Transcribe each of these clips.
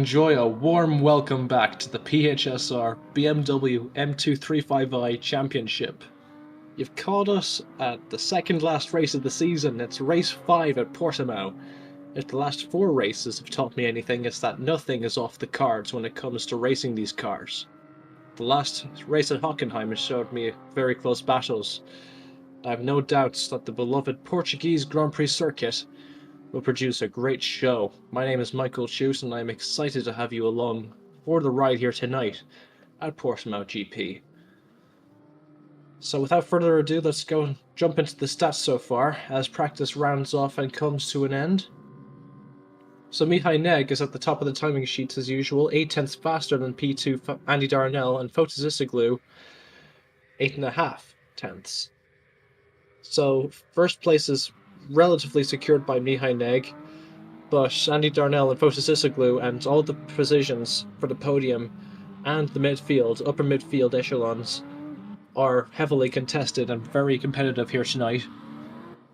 enjoy a warm welcome back to the PHSR BMW M235i Championship. You've caught us at the second last race of the season. It's race 5 at Portimao. If the last 4 races have taught me anything, it's that nothing is off the cards when it comes to racing these cars. The last race at Hockenheim has showed me very close battles. I have no doubts that the beloved Portuguese Grand Prix circuit will produce a great show. My name is Michael Chute and I am excited to have you along for the ride here tonight at Portimao GP. So without further ado, let's go jump into the stats so far as practice rounds off and comes to an end. So Mihai Neg is at the top of the timing sheets as usual, 8 tenths faster than P2 Andy Darnell, and Fotis 8.5 tenths. So first place is relatively secured by Mihai Neg, but Andy Darnell and Fotis and all the positions for the podium and the midfield, upper midfield echelons, are heavily contested and very competitive here tonight.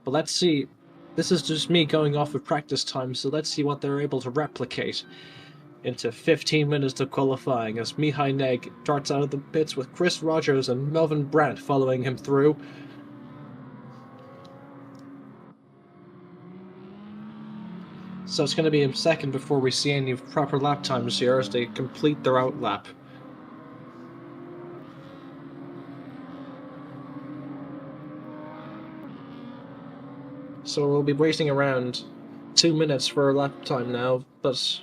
But let's see, this is just me going off of practice time, so let's see what they're able to replicate into 15 minutes of qualifying as Mihai Neg darts out of the pits with Chris Rogers and Melvin Brandt following him through. So it's going to be a second before we see any proper lap times here as they complete their out lap. So we'll be waiting around 2 minutes for a lap time now, but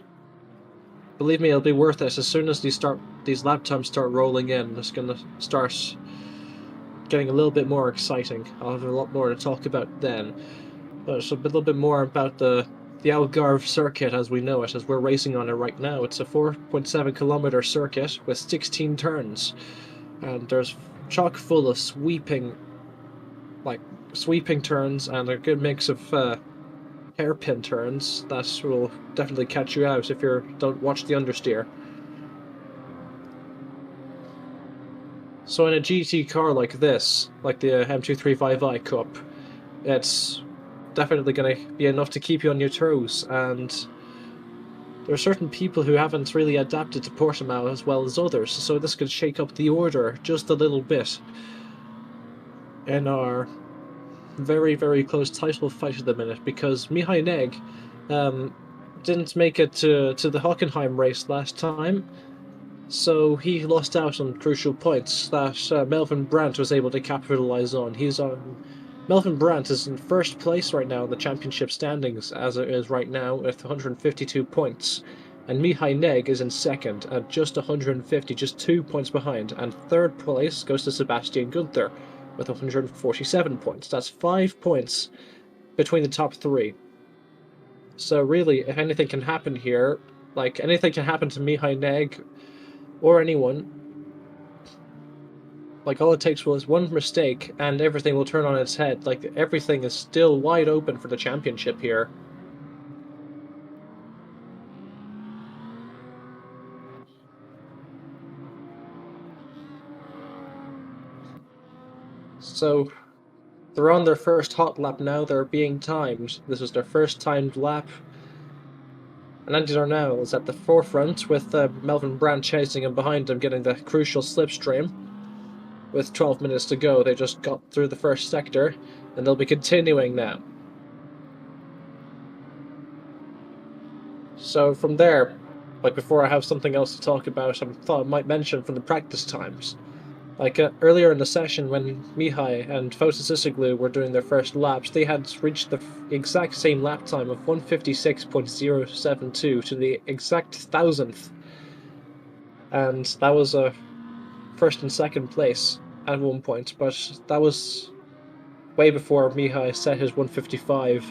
believe me, it'll be worth it. As soon as these lap times start rolling in, it's going to start getting a little bit more exciting. I'll have a lot more to talk about then. But it's a little bit more about the Algarve circuit as we know it, as we're racing on it right now. It's a 4.7 kilometer circuit with 16 turns, and there's chock full of sweeping turns and a good mix of hairpin turns that will definitely catch you out if you don't watch the understeer. So in a GT car like this, like the M235i Cup, it's definitely going to be enough to keep you on your toes, and there are certain people who haven't really adapted to Portimao as well as others, so this could shake up the order just a little bit in our very, very close title fight at the minute, because Mihai Neg didn't make it to the Hockenheim race last time, so he lost out on crucial points that Melvin Brandt was able to capitalize on. Melvin Brandt is in first place right now in the championship standings as it is right now with 152 points, and Mihai Neg is in second at just 150, just 2 points behind, and third place goes to Sebastian Gunther with 147 points. That's 5 points between the top 3. So really, if anything can happen here, like anything can happen to Mihai Neg or anyone, like all it takes was one mistake and everything will turn on its head. Like everything is still wide open for the championship here. So they're on their first hot lap now. They're being timed. This is their first timed lap. And Andy Darnell is at the forefront with Melvin Brandt chasing him behind him, getting the crucial slipstream. With 12 minutes to go, they just got through the first sector, and they'll be continuing now. So from there, like before I have something else to talk about, I thought I might mention from the practice times. Like earlier in the session when Mihai and Fotis were doing their first laps, they had reached the exact same lap time of 156.072 to the exact 1000th. And that was a first and second place at one point, but that was way before Mihai set his 155.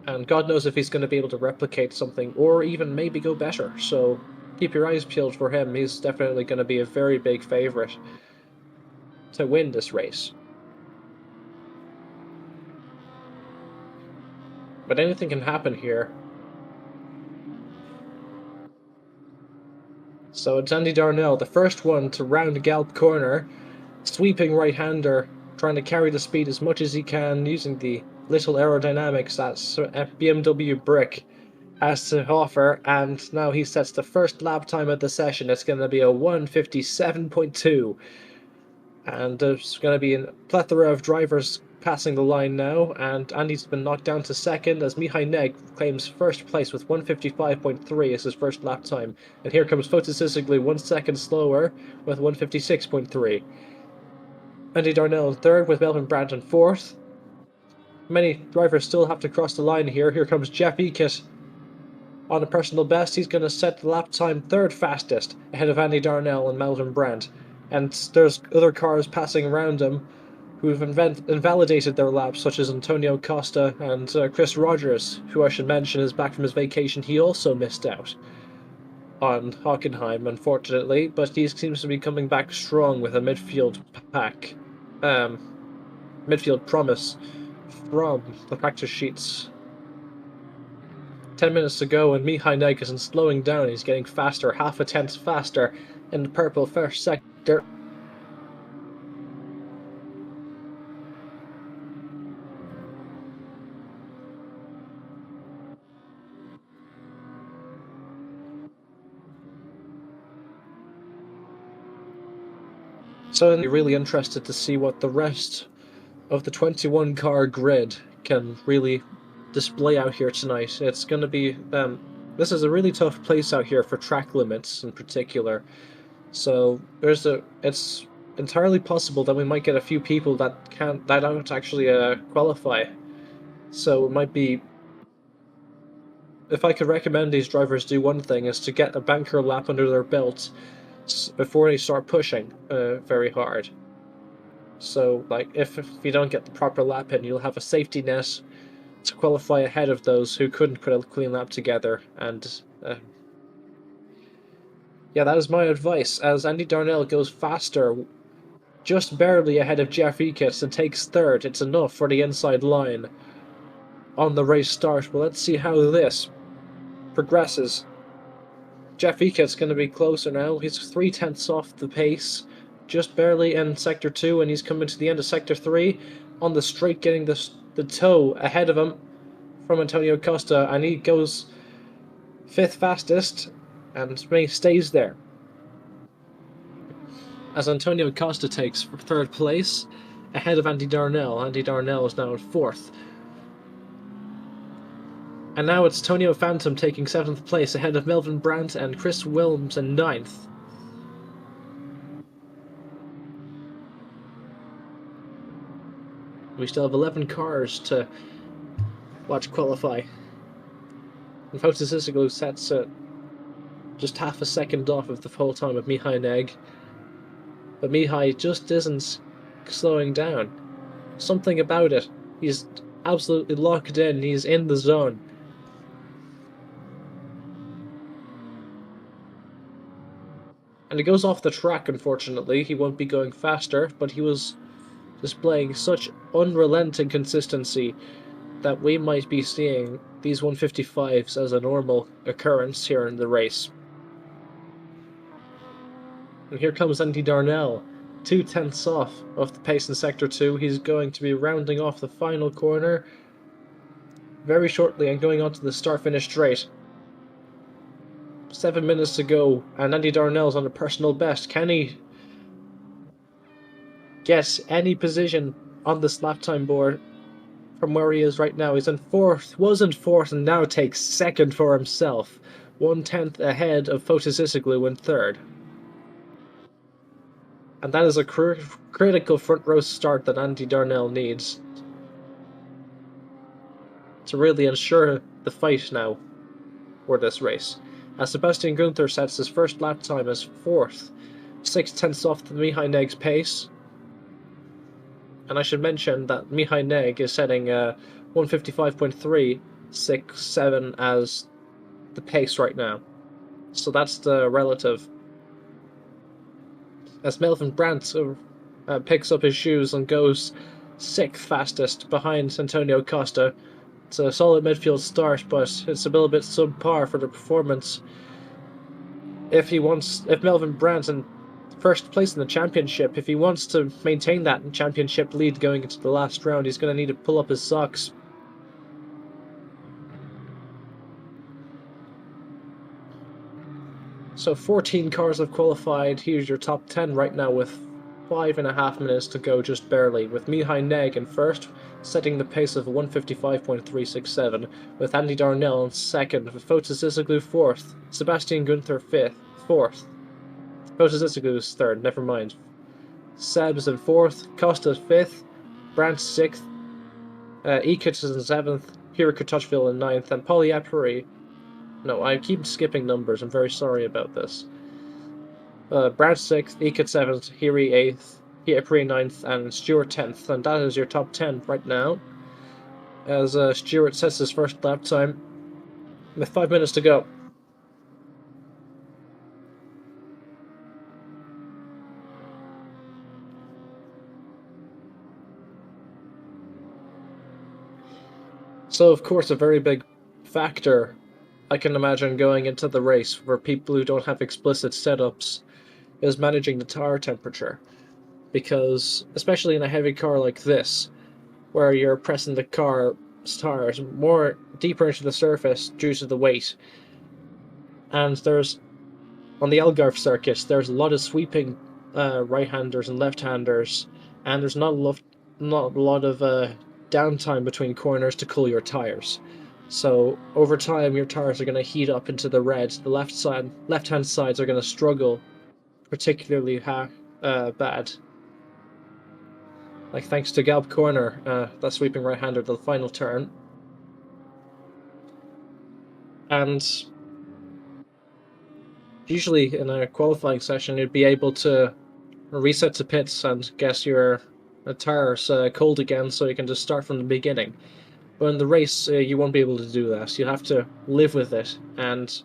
And God knows if he's going to be able to replicate something or even maybe go better. So keep your eyes peeled for him. He's definitely going to be a very big favourite to win this race. But anything can happen here. So it's Andy Darnell, the first one to round Galp corner, sweeping right-hander, trying to carry the speed as much as he can using the little aerodynamics that BMW brick has to offer, and now he sets the first lap time of the session. It's going to be a 1:57.2, and there's going to be a plethora of drivers passing the line now, and Andy's been knocked down to second as Mihai Neg claims first place with 1:55.3 as his first lap time, and here comes Fotis 1 second slower with 1:56.3. Andy Darnell in third with Melvin Brandt in fourth. Many drivers still have to cross the line here. Here comes Jeff Eakett on a personal best. He's going to set the lap time third fastest, ahead of Andy Darnell and Melvin Brandt. And there's other cars passing around him who've invalidated their laps, such as Antonio Costa and Chris Rogers, who I should mention is back from his vacation. He also missed out on Hockenheim, unfortunately, but he seems to be coming back strong with a midfield pack. Midfield promise from the practice sheets. 10 minutes to go, and Mihai Neg isn't slowing down. He's getting faster, half a tenth faster in the purple first sector. So I'm really interested to see what the rest of the 21 car grid can really display out here tonight. It's going to be this is a really tough place out here for track limits in particular, so it's entirely possible that we might get a few people that don't actually qualify. So it might be, if I could recommend these drivers do one thing, is to get a banker lap under their belt before they start pushing very hard. So, like, if you don't get the proper lap in, you'll have a safety net to qualify ahead of those who couldn't put a clean lap together. And yeah, that is my advice, as Andy Darnell goes faster, just barely ahead of Jeff Eakett, and takes third. It's enough for the inside line on the race start. But let's see how this progresses. Jeff Eakett's going to be closer now. He's 3/10 off the pace, just barely in Sector 2, and he's coming to the end of Sector 3 on the straight, getting the toe ahead of him from Antonio Costa, and he goes 5th fastest and stays there, as Antonio Costa takes 3rd place ahead of Andy Darnell. Andy Darnell is now in 4th. And now it's Tonio Phantom taking 7th place ahead of Melvin Brandt and Chris Wilms in 9th. We still have 11 cars to watch qualify. And Fotis sets just half a second off of the full time of Mihai Neg. But Mihai just isn't slowing down. Something about it. He's absolutely locked in. He's in the zone. And he goes off the track, unfortunately. He won't be going faster, but he was displaying such unrelenting consistency that we might be seeing these 155s as a normal occurrence here in the race. And here comes Andy Darnell, 2/10 off of the pace in Sector 2. He's going to be rounding off the final corner very shortly and going on to the start-finish straight. 7 minutes to go, and Andy Darnell's on a personal best. Can he get any position on this lap time board from where he is right now? He's in 4th, was in 4th, and now takes 2nd for himself. 1/10 ahead of Fotis in 3rd. And that is a critical front row start that Andy Darnell needs to really ensure the fight now for this race. As Sebastian Gunther sets his first lap time as 4th, 6/10 off the Mihai Neg's pace. And I should mention that Mihai Neg is setting 1:55.367 as the pace right now. So that's the relative. As Melvin Brandt picks up his shoes and goes 6th fastest behind Antonio Costa. It's a solid midfield start, but it's a little bit subpar for the performance. If Melvin Brandt in 1st place in the championship, if he wants to maintain that championship lead going into the last round, he's going to need to pull up his socks. So 14 cars have qualified. Here's your top 10 right now with 5.5 minutes to go, just barely, with Mihai Neg in first, setting the pace of 155.367, with Andy Darnell in second, with Fotis Isoglu fourth, Sebastian Gunther fourth, Fotis Isoglu's third, never mind. Seb's in fourth, Costa's fifth, Brandt sixth, Ekich is in seventh, Hira Kutachville in ninth, and Polyapuri. No, I keep skipping numbers, I'm very sorry about this. Brad 6th, Ekit 7th, Hiri 8th, Hiapri 9th, and Stewart 10th. And that is your top 10 right now. As Stewart sets his first lap time with 5 minutes to go. So, of course, a very big factor I can imagine going into the race for people who don't have explicit setups is managing the tire temperature. Because, especially in a heavy car like this, where you're pressing the car's tires more deeper into the surface due to the weight, and there's on the Algarve circuit, there's a lot of sweeping right-handers and left-handers, and there's not a lot of downtime between corners to cool your tires. So over time, your tires are going to heat up into the red. The left-hand sides are going to struggle particularly bad. Like thanks to Galp Corner, that sweeping right-hander, the final turn, and usually in a qualifying session, you'd be able to reset to pits and get your tires cold again so you can just start from the beginning. But in the race, you won't be able to do that. You'll have to live with it, and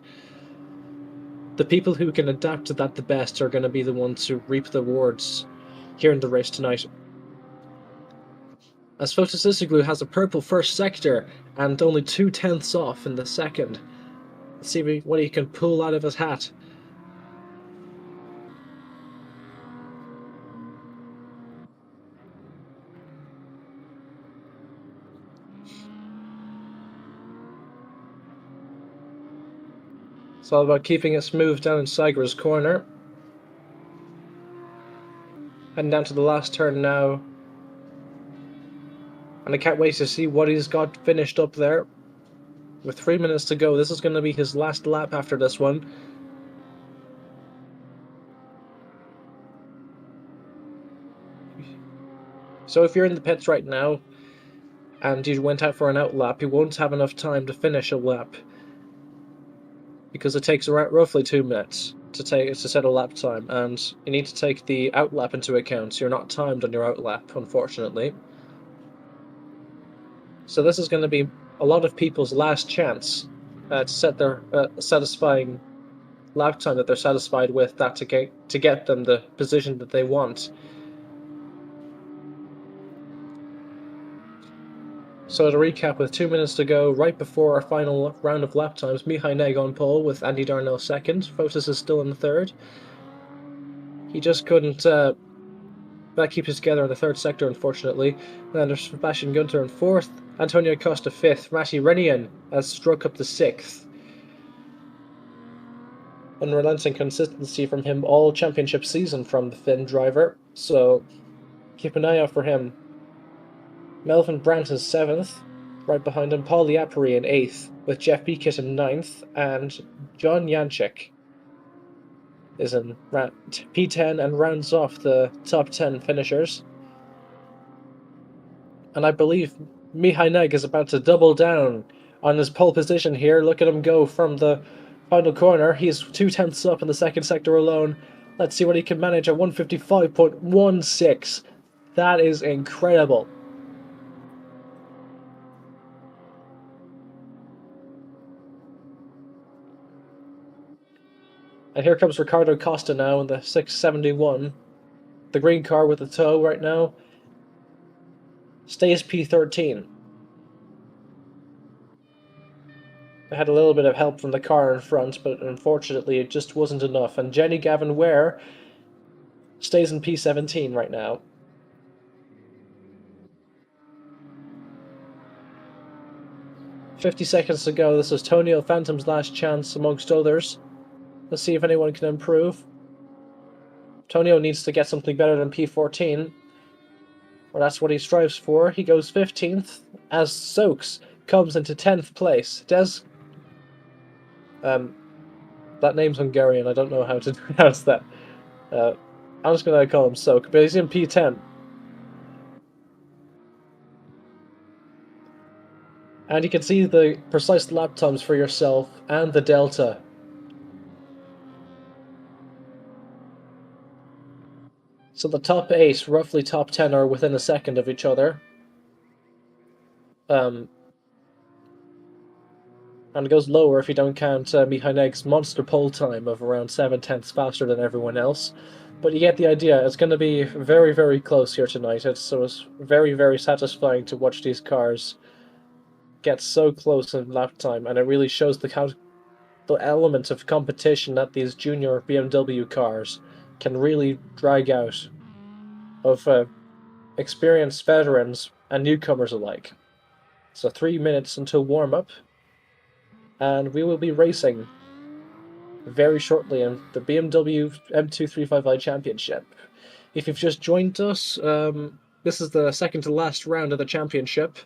the people who can adapt to that the best are going to be the ones who reap the rewards here in the race tonight. As Fotis Isoglu has a purple first sector and only 2/10 off in the second. Let's see what he can pull out of his hat. It's all about keeping it smooth down in Sagra's corner. Heading down to the last turn now. And I can't wait to see what he's got finished up there. With 3 minutes to go, this is going to be his last lap after this one. So if you're in the pits right now, and you went out for an out lap, you won't have enough time to finish a lap. Because it takes roughly 2 minutes to set a lap time, and you need to take the out lap into account, so you're not timed on your out lap, unfortunately. So this is going to be a lot of people's last chance to set their satisfying lap time that they're satisfied with, that to get them the position that they want. So to recap, with 2 minutes to go, right before our final round of lap times, Mihai Neg on pole with Andy Darnell second. Fotis is still in the third. He just couldn't keep it together in the third sector, unfortunately. And then there's Sebastian Gunther in fourth, Antonio Costa fifth, Matti Renian has struck up the sixth. Unrelenting consistency from him all championship season from the Finn driver, so keep an eye out for him. Melvin Brandt is seventh, right behind him Paul Liapari in eighth, with Jeff Beekett in ninth, and John Janchik is in P10 and rounds off the top 10 finishers. And I believe Mihai Neg is about to double down on his pole position here. Look at him go from the final corner. He's 2/10 up in the second sector alone. Let's see what he can manage at 155.16. That is incredible. And here comes Ricardo Costa now in the 671. The green car with the tow right now stays P13. I had a little bit of help from the car in front, but unfortunately it just wasn't enough. And Jenny Gavin Ware stays in P17 right now. 50 seconds to go. This is Tonio Phantom's last chance, amongst others. Let's see if anyone can improve. Antonio needs to get something better than P14. Well, that's what he strives for. He goes 15th as Soaks comes into 10th place. That name's Hungarian. I don't know how to pronounce that. I'm just going to call him Soak, but he's in P10. And you can see the precise lap times for yourself and the delta. So the top 8, roughly top 10, are within a second of each other. And it goes lower if you don't count Mihail's monster pole time of around 7/10 faster than everyone else. But you get the idea. It's going to be very, very close here tonight. It's very, very satisfying to watch these cars get so close in lap time, and it really shows the element of competition that these junior BMW cars can really drag out of experienced veterans and newcomers alike. So 3 minutes until warm-up, and we will be racing very shortly in the BMW M235i Championship. If you've just joined us, this is the second to last round of the championship,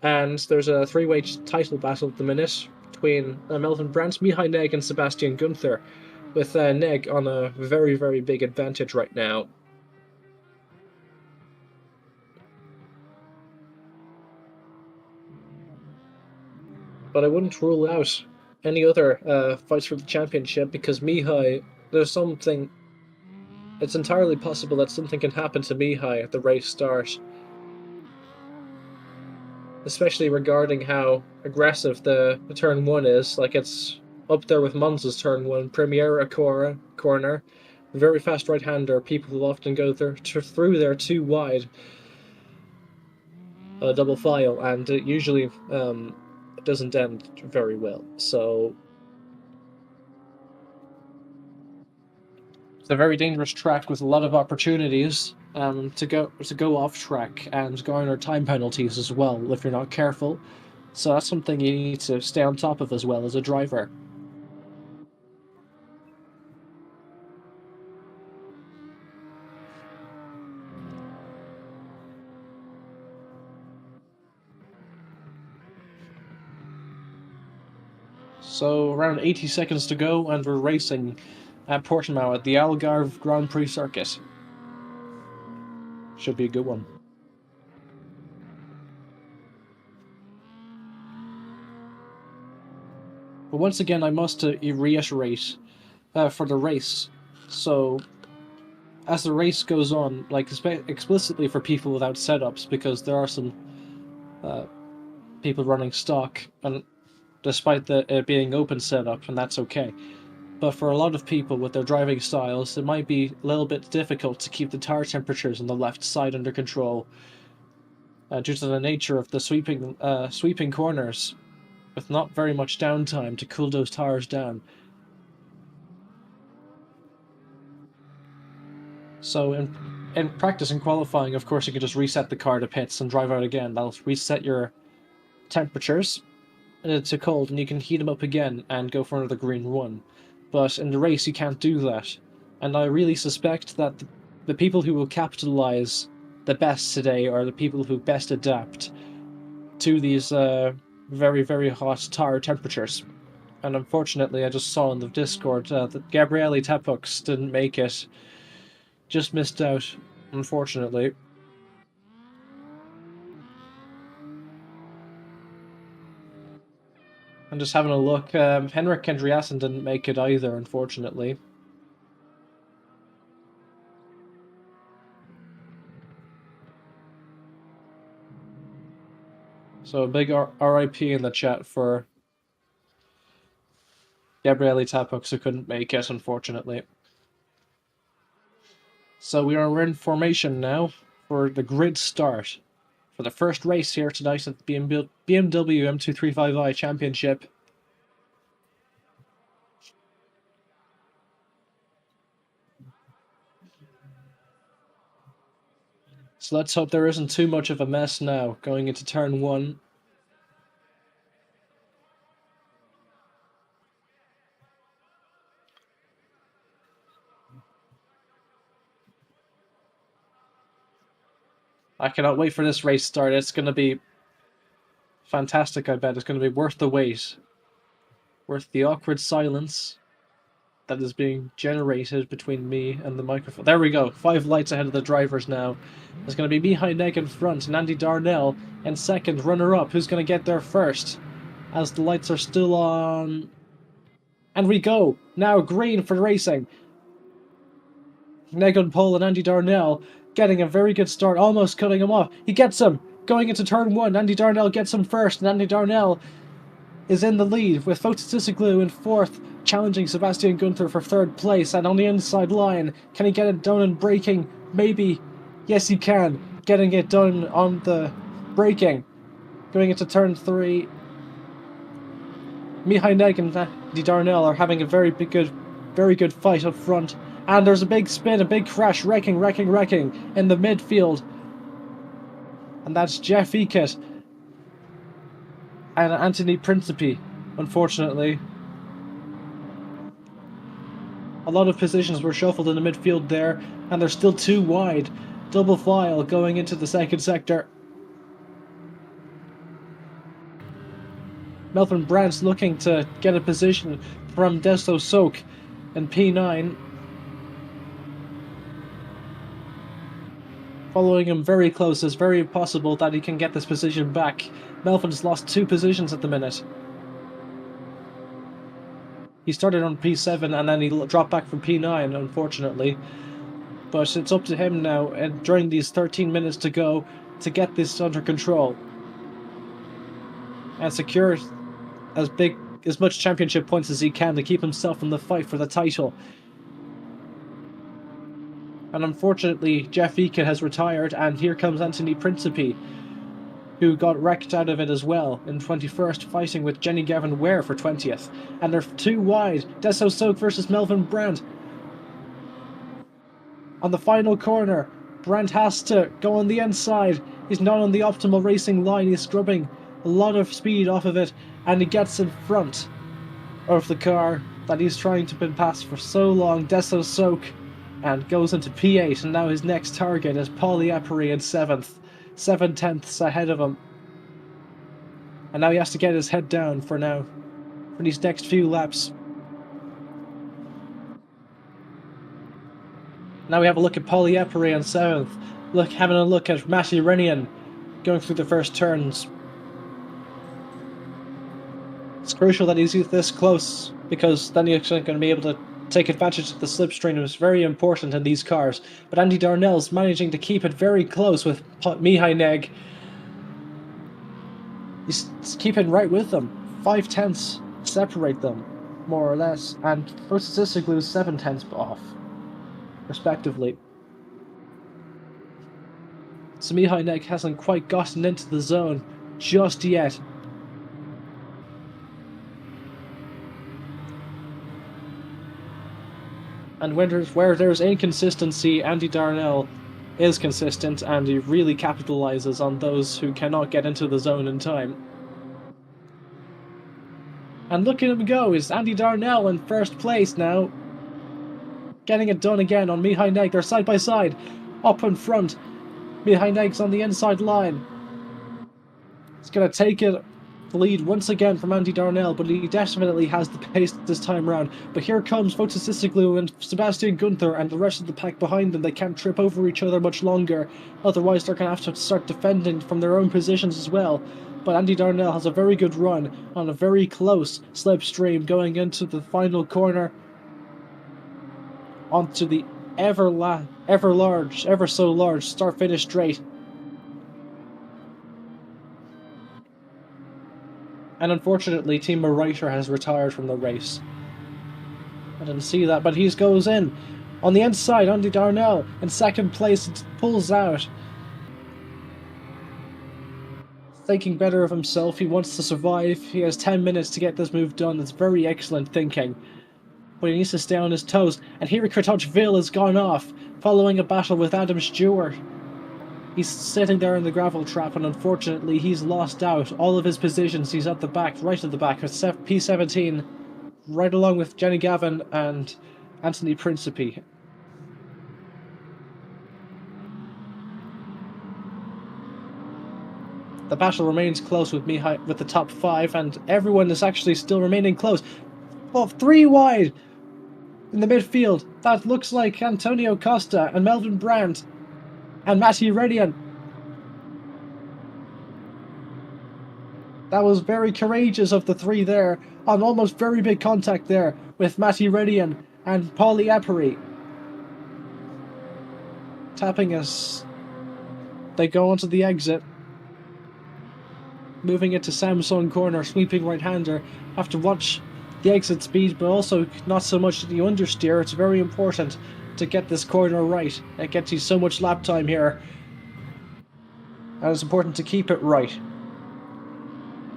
and there's a three-way title battle at the minute between Melvin Brandt, Mihai Neg, and Sebastian Gunther, with Neg on a very, very big advantage right now. But I wouldn't rule out any other fights for the championship, because Mihai, it's entirely possible that something can happen to Mihai at the race start. Especially regarding how aggressive the turn 1 is. Like, it's up there with Monza's turn 1, Primera corner, very fast right-hander. People will often go through there too wide, double file, and it usually doesn't end very well. So it's a very dangerous track with a lot of opportunities to go off track and garner time penalties as well if you're not careful. So that's something you need to stay on top of as well as a driver. So around 80 seconds to go, and we're racing at Portimao at the Algarve Grand Prix circuit. Should be a good one. But once again, I must reiterate for the race. So as the race goes on, like explicitly for people without setups, because there are some people running stock, and despite it being open setup, and that's okay. But for a lot of people with their driving styles, it might be a little bit difficult to keep the tire temperatures on the left side under control due to the nature of the sweeping corners, with not very much downtime to cool those tires down. So in practice and qualifying, of course, you can just reset the car to pits and drive out again. That'll reset your temperatures to cold, and you can heat them up again and go for another green run. But in the race, you can't do that. And I really suspect that the people who will capitalize the best today are the people who best adapt to these very, very hot tire temperatures. And unfortunately, I just saw in the Discord that Gabriele Tapux didn't make it. Just missed out, unfortunately. I'm just having a look. Henrik Andreasen didn't make it either, unfortunately. So a big RIP in the chat for Gabriele Tapux, who couldn't make it, unfortunately. So we're in formation now for the grid start for the first race here tonight at the BMW M235i Championship. So let's hope there isn't too much of a mess now going into turn 1. I cannot wait for this race start. It's going to be fantastic, I bet. It's going to be worth the wait. Worth the awkward silence that is being generated between me and the microphone. There we go. 5 lights ahead of the drivers now. There's going to be Mihai Neg in front and Andy Darnell in second, runner-up. Who's going to get there first? As the lights are still on. And we go. Now green for racing. Neg on pole and Andy Darnell getting a very good start, almost cutting him off. He gets him. Going into turn 1, Andy Darnell gets him first, and Andy Darnell is in the lead with Fotisisoglu in 4th, challenging Sebastian Gunther for 3rd place. And on the inside line, can he get it done in braking? Maybe. Yes, he can. Getting it done on the braking. Going into turn 3. Mihai Neg and Andy Darnell are having a very good fight up front. And there's a big spin, a big crash, wrecking in the midfield. And that's Jeff Eckett and Anthony Principe, unfortunately. A lot of positions were shuffled in the midfield there, and they're still too wide. Double file going into the second sector. Melvin Brandt's looking to get a position from Deso Sok in P9. Following him very close, it's very possible that he can get this position back. Melvin's lost 2 positions at the minute. He started on P7 and then he dropped back from P9, unfortunately. But it's up to him now, and during these 13 minutes to go, to get this under control. And secure as much championship points as he can to keep himself in the fight for the title. And unfortunately, Jeff Eckett has retired, and here comes Anthony Principe, who got wrecked out of it as well in 21st, fighting with Jenny Gavin Ware for 20th. And they're too wide. Deso Sok versus Melvin Brandt. On the final corner, Brandt has to go on the inside. He's not on the optimal racing line. He's scrubbing a lot of speed off of it, and he gets in front of the car that he's trying to pass for so long. Deso Sok, and goes into P8, and now his next target is Paulie Apari in 7th. 7/10ths ahead of him. And now he has to get his head down for these next few laps. Now we have a look at Paulie Apari in 7th. Having a look at Matty Renian going through the first turns. It's crucial that he's this close, because then he's going to be able to take advantage of the slipstream. Is very important in these cars. But Andy Darnell's managing to keep it very close with Mihai Neg. He's keeping right with them. 5/10ths separate them, more or less. And Fotisisoglu 7/10ths off, respectively. So Mihai Neg hasn't quite gotten into the zone just yet. And where there's inconsistency, Andy Darnell is consistent, and he really capitalizes on those who cannot get into the zone in time. And look at him go, is Andy Darnell in first place now. Getting it done again on Mihai Neg. They're side by side, up in front. Mihai Neg's on the inside line. He's going to take it. The lead once again from Andy Darnell, but he definitely has the pace this time round. But here comes Fotisisoglu and Sebastian Gunther and the rest of the pack behind them. They can't trip over each other much longer, otherwise they're going to have to start defending from their own positions as well. But Andy Darnell has a very good run on a very close slipstream going into the final corner, onto the ever so large start-finish straight. And unfortunately, Timo Reiter has retired from the race. I didn't see that, but he goes in. On the inside, Andy Darnell in second place, pulls out. Thinking better of himself, he wants to survive. He has 10 minutes to get this move done. It's very excellent thinking. But he needs to stay on his toes. And here Kratochville has gone off, following a battle with Adam Stewart. He's sitting there in the gravel trap, and unfortunately he's lost out all of his positions. He's at the back, right at the back, with P17, right along with Jenny Gavin and Anthony Principe. the battle remains close with with the top 5, and everyone is actually still remaining close. Well, 3 wide in the midfield. That looks like Antonio Costa and Melvin Brandt and Matti Raikkonen. That was very courageous of the 3 there, on almost very big contact there with Matti Raikkonen and Pauli Apari. Tapping us. They go onto the exit. Moving into Samsung corner, sweeping right-hander. Have to watch the exit speed, but also not so much the understeer. It's very important to get this corner right. It gets you so much lap time here. And it's important to keep it right.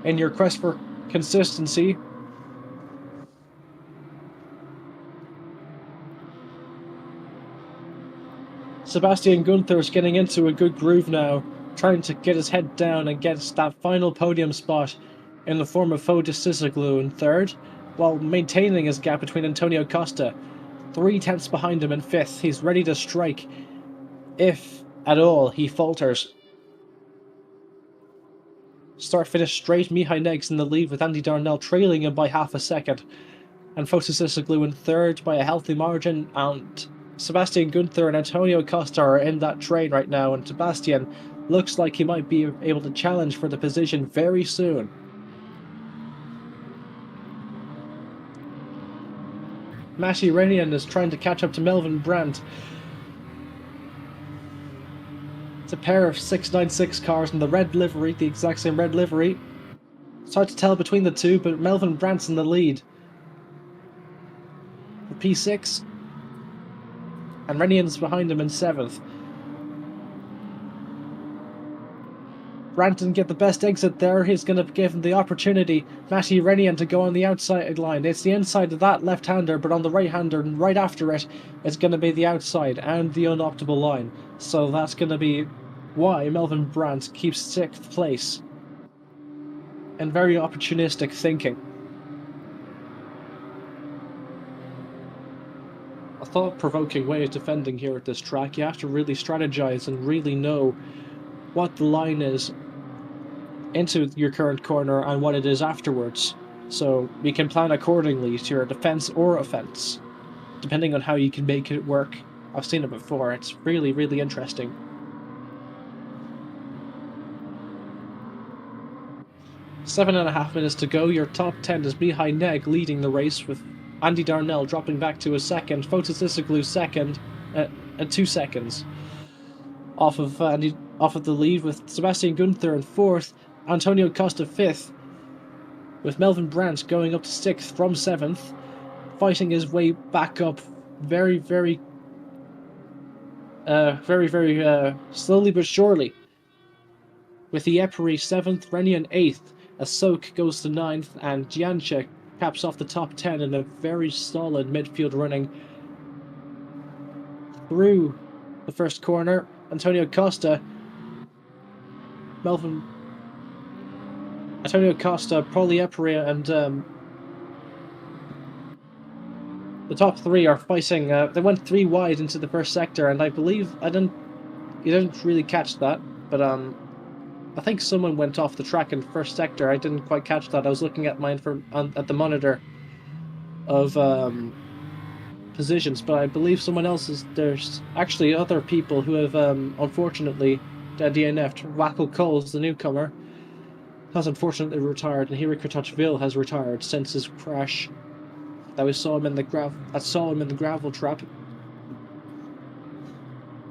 In your quest for consistency. Sebastian Gunther is getting into a good groove now, trying to get his head down and get that final podium spot in the form of Fotis Sisoglu in 3rd, while maintaining his gap between Antonio Costa, 3 tenths behind him in 5th. He's ready to strike if, at all, he falters. Start-finish straight, Mihai Negs in the lead with Andy Darnell trailing him by half a second, and Fotis Sisoglu in 3rd by a healthy margin, and Sebastian Gunther and Antonio Costa are in that train right now, and Sebastian looks like he might be able to challenge for the position very soon. Matti Raikkonen is trying to catch up to Melvin Brandt. It's a pair of 696 cars in the red livery, the exact same red livery. It's hard to tell between the two, but Melvin Brandt's in the lead. The P6. And Raikkonen's behind him in 7th. Brandt didn't get the best exit there. He's going to give him the opportunity, Matti Raikkonen, to go on the outside line. It's the inside of that left-hander, but on the right-hander, and right after it, it's going to be the outside and the unoptimal line. So that's going to be why Melvin Brandt keeps 6th place. And very opportunistic thinking. A thought-provoking way of defending here at this track. You have to really strategize and really know what the line is into your current corner and what it is afterwards. So you can plan accordingly to your defense or offense, depending on how you can make it work. I've seen it before. It's really, really interesting. Seven and a half minutes to go. Your top 10 is Mihai Neg leading the race, with Andy Darnell dropping back to a second, Fotis Sisoglu second, and 2 seconds off of the lead, with Sebastian Gunther in 4th, Antonio Costa 5th, with Melvin Brandt going up to 6th from 7th, fighting his way back up very slowly but surely, with the Epri 7th, Raikkonen 8th, Asok goes to 9th, and Janček caps off the top 10 in a very solid midfield running through the first corner. Antonio Costa, Pauli Epri, and the top 3 are fighting. They went 3 wide into the first sector, and I believe you didn't really catch that, but I think someone went off the track in the first sector. I didn't quite catch that. I was looking at at the monitor of positions, but I believe someone else is. There's actually other people who have unfortunately DNF'd. Wackel Coles, the newcomer, has unfortunately retired, and Henrik Kotochville has retired since his crash. That we saw him in the gravel trap.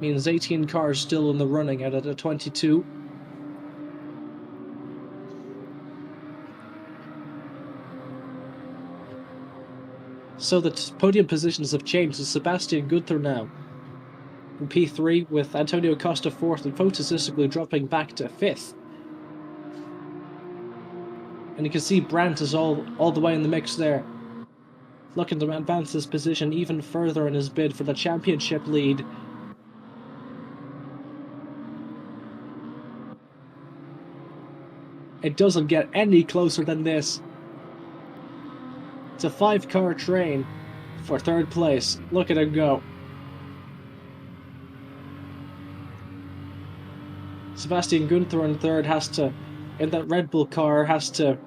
Means 18 cars still in the running out of the 22. So the podium positions have changed. It's Sebastian Gunther now in P3, with Antonio Costa 4th and Fotis Sisoglu dropping back to 5th. And you can see Brandt is all the way in the mix there, looking to advance his position even further in his bid for the championship lead. It doesn't get any closer than this. It's a 5-car train for 3rd place. Look at him go. Sebastian Gunther in 3rd has to in that Red Bull car has to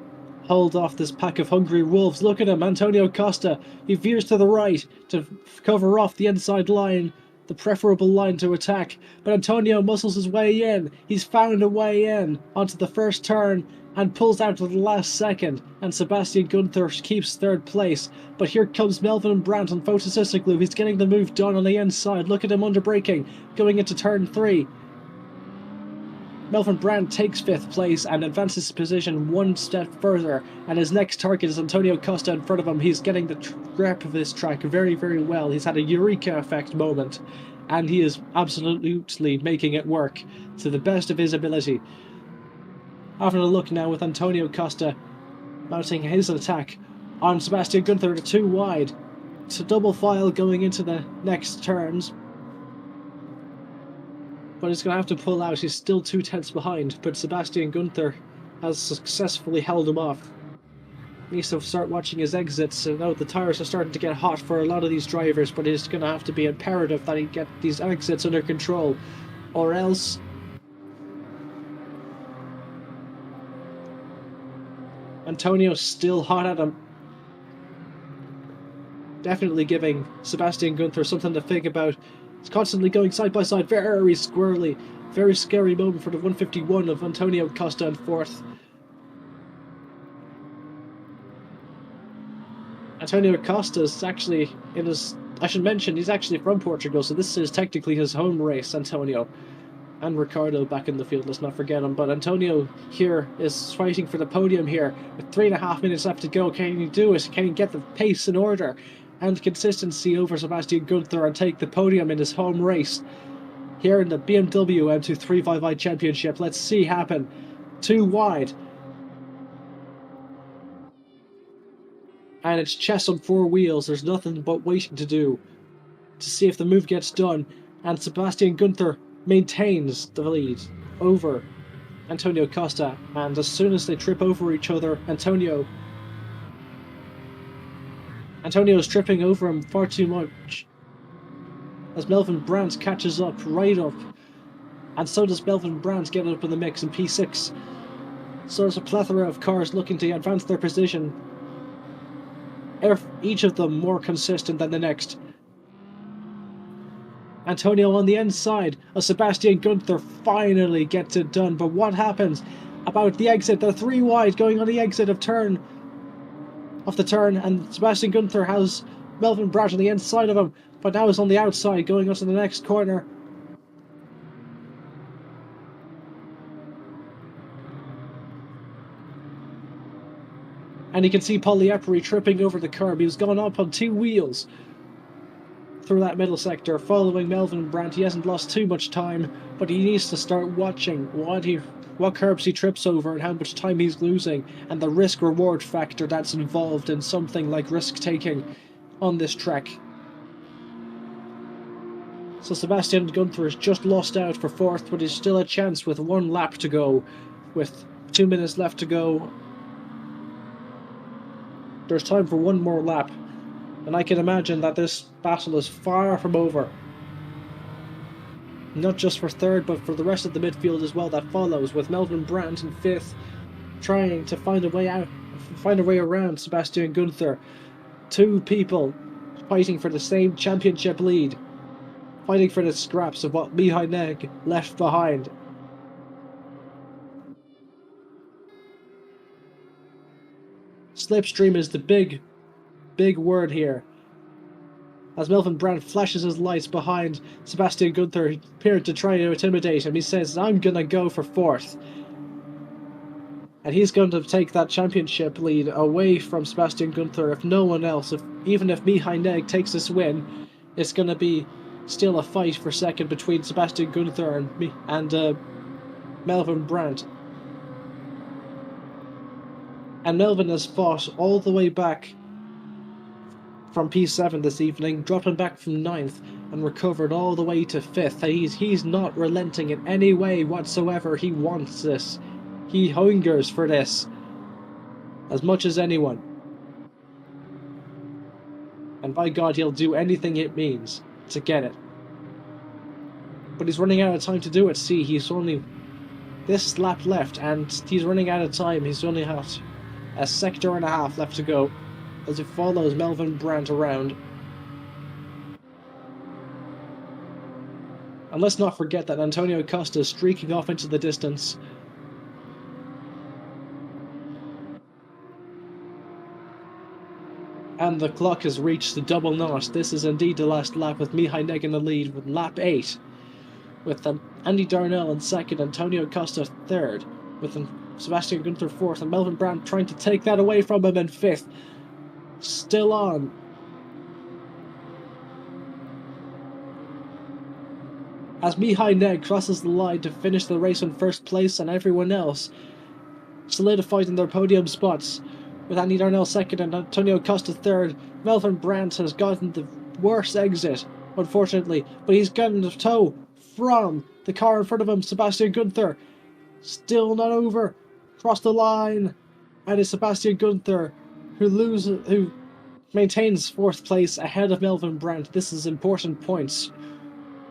hold off this pack of hungry wolves. Look at him, Antonio Costa. He veers to the right to cover off the inside line, the preferable line to attack. But Antonio muscles his way in. He's found a way in onto the first turn and pulls out at the last second. And Sebastian Gunther keeps third place. But here comes Melvin Brandt on Photosystic. He's getting the move done on the inside. Look at him under braking, going into turn 3. Melvin Brandt takes 5th place and advances his position one step further, and his next target is Antonio Costa in front of him. He's getting the grip of this track very, very well. He's had a eureka effect moment, and he is absolutely making it work to the best of his ability. Having a look now with Antonio Costa mounting his attack on Sebastian Gunther to 2 wide. It's a double file going into the next turns. But he's going to have to pull out. He's still 2 tenths behind, but Sebastian Gunther has successfully held him off. He needs to start watching his exits. I know the tyres are starting to get hot for a lot of these drivers, but it's going to have to be imperative that he get these exits under control, or else Antonio's still hot at him. Definitely giving Sebastian Gunther something to think about. It's constantly going side by side, very squirrely. Very scary moment for the 151 of Antonio Costa in 4th. Antonio Costa is actually in his... I should mention, he's actually from Portugal, so this is technically his home race, Antonio. And Ricardo back in the field, let's not forget him. But Antonio here is fighting for the podium here, with 3.5 minutes left to go. Can he do it? Can he get the pace in order and consistency over Sebastian Gunther and take the podium in his home race here in the BMW M235i Championship? Let's see happen. 2 wide. And it's chess on 4 wheels. There's nothing but waiting to do to see if the move gets done. And Sebastian Gunther maintains the lead over Antonio Costa. And as soon as they trip over each other, Antonio's tripping over him far too much as Melvin Brandt catches up right up, and so does Melvin Brandt get up in the mix in P6. So there's a plethora of cars looking to advance their position, each of them more consistent than the next. Antonio on the inside as Sebastian Gunther finally gets it done, but what happens about the exit? They're 3 wide going on the exit of the turn, and Sebastian Gunther has Melvin Brandt on the inside of him, but now is on the outside going onto the next corner. And you can see Poliepri tripping over the curb. He was going up on 2 wheels through that middle sector, following Melvin Brandt. He hasn't lost too much time, but he needs to start watching what curbs he trips over and how much time he's losing, and the risk-reward factor that's involved in something like risk-taking on this track. So Sebastian Gunther has just lost out for 4th, but he's still a chance with 1 lap to go, with 2 minutes left to go. There's time for 1 more lap, and I can imagine that this battle is far from over. Not just for 3rd, but for the rest of the midfield as well that follows, with Melvin Brandt in 5th, trying to find a way around Sebastian Gunther. 2 people fighting for the same championship lead, fighting for the scraps of what Mihai Neg left behind. Slipstream is the big word here, as Melvin Brandt flashes his lights behind Sebastian Gunther. He appeared to try to intimidate him. He says, I'm gonna go for 4th. And he's going to take that championship lead away from Sebastian Gunther if no one else. Even if Mihai Neg takes this win, it's going to be still a fight for 2nd between Sebastian Gunther and Melvin Brandt. And Melvin has fought all the way back from P7 this evening, dropping back from 9th and recovered all the way to 5th. He's not relenting in any way whatsoever. He wants this. He hungers for this as much as anyone. And by God, he'll do anything it means to get it. But he's running out of time to do it. See, he's only this lap left, and he's running out of time. He's only got a sector and a half left to go as he follows Melvin Brandt around. And let's not forget that Antonio Costa is streaking off into the distance. And the clock has reached the double knot. This is indeed the last lap, with Mihai Neg in the lead with lap 8. With Andy Darnell in second, Antonio Costa third, with Sebastian Gunther fourth, and Melvin Brandt trying to take that away from him in fifth. Still on. As Mihai Neg crosses the line to finish the race in first place, and everyone else solidified in their podium spots, with Andy Darnell second and Antonio Costa third. Melvin Brandt has gotten the worst exit, unfortunately, but he's gotten a tow from the car in front of him, Sebastian Gunther. Still not over. Cross the line, and it's Sebastian Gunther who maintains fourth place ahead of Melvin Brandt. This is important points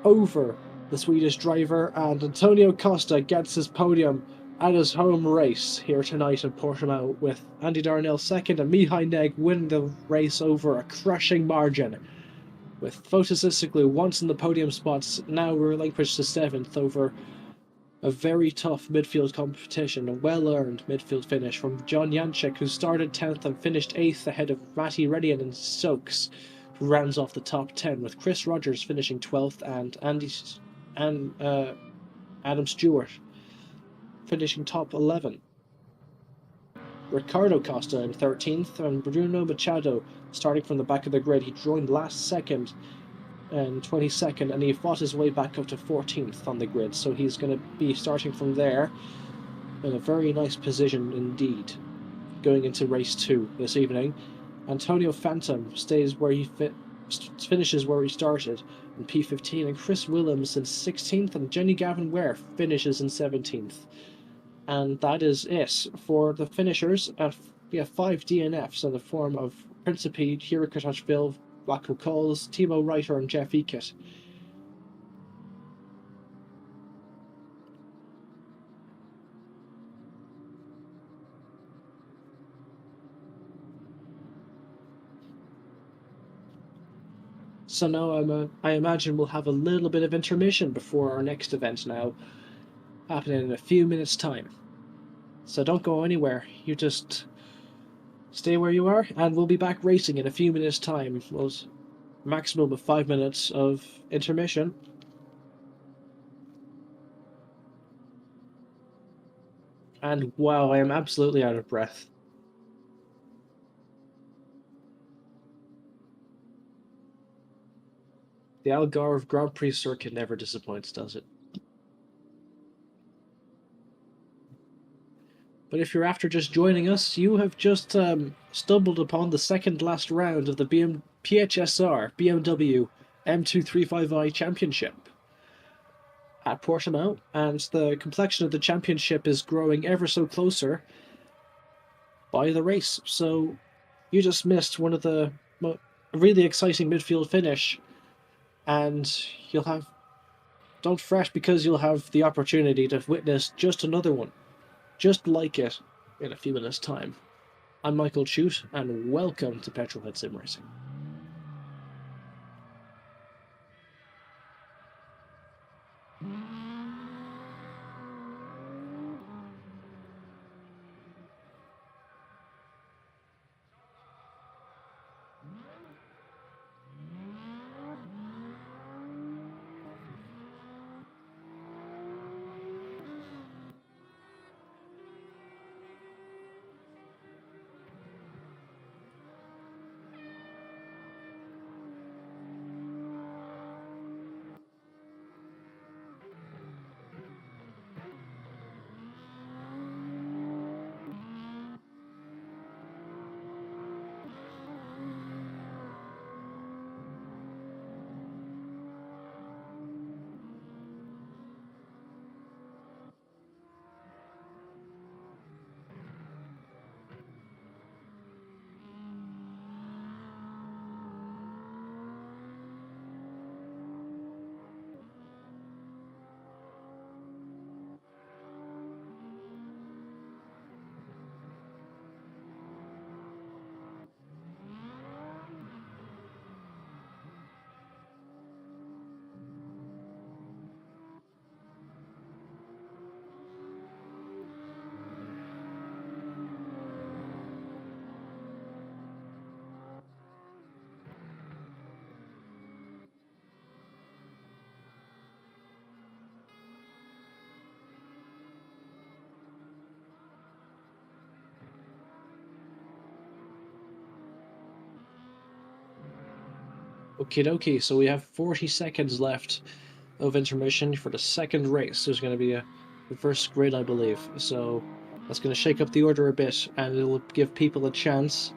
over the Swedish driver, and Antonio Costa gets his podium at his home race here tonight in Portimao, with Andy Darnell second and Mihai Neg winning the race over a crushing margin, with Fotis Isoglu once in the podium spots now relinquished to seventh over a very tough midfield competition. A well-earned midfield finish from John Janczek, who started 10th and finished 8th ahead of Matti Redian and Stokes, who rounds off the top 10, with Chris Rogers finishing 12th and Adam Stewart finishing top 11. Ricardo Costa in 13th, and Bruno Machado starting from the back of the grid. He joined last second and 22nd, and he fought his way back up to 14th on the grid, so he's going to be starting from there in a very nice position indeed going into race 2 this evening. Antonio Phantom stays where he finishes where he started in P15, and Chris Willems in 16th, and Jenny Gavin Ware finishes in 17th. And that is it for the finishers. We have 5 DNFs in the form of Principe, Hira Kotochville, Blacko Coles, Timo Reiter, and Jeff Eckett. So now I imagine we'll have a little bit of intermission before our next event now, happening in a few minutes' time. So don't go anywhere. You just stay where you are, and we'll be back racing in a few minutes' time. We'll maximum of 5 minutes of intermission. And wow, I am absolutely out of breath. The Algarve Grand Prix circuit never disappoints, does it? But if you're after just joining us, you have just stumbled upon the second last round of the PHSR BMW M235i Championship at Portimao, and the complexion of the championship is growing ever so closer by the race. So you just missed one of the really exciting midfield finish, and you'll have... Don't fret, because you'll have the opportunity to witness just another one, just like it, in a few minutes' time. I'm Michael Chute, and welcome to PetrolHead SimRacing. Okie dokie, so we have 40 seconds left of intermission for the second race. There's going to be a reverse grid, I believe. So that's going to shake up the order a bit, and it'll give people a chance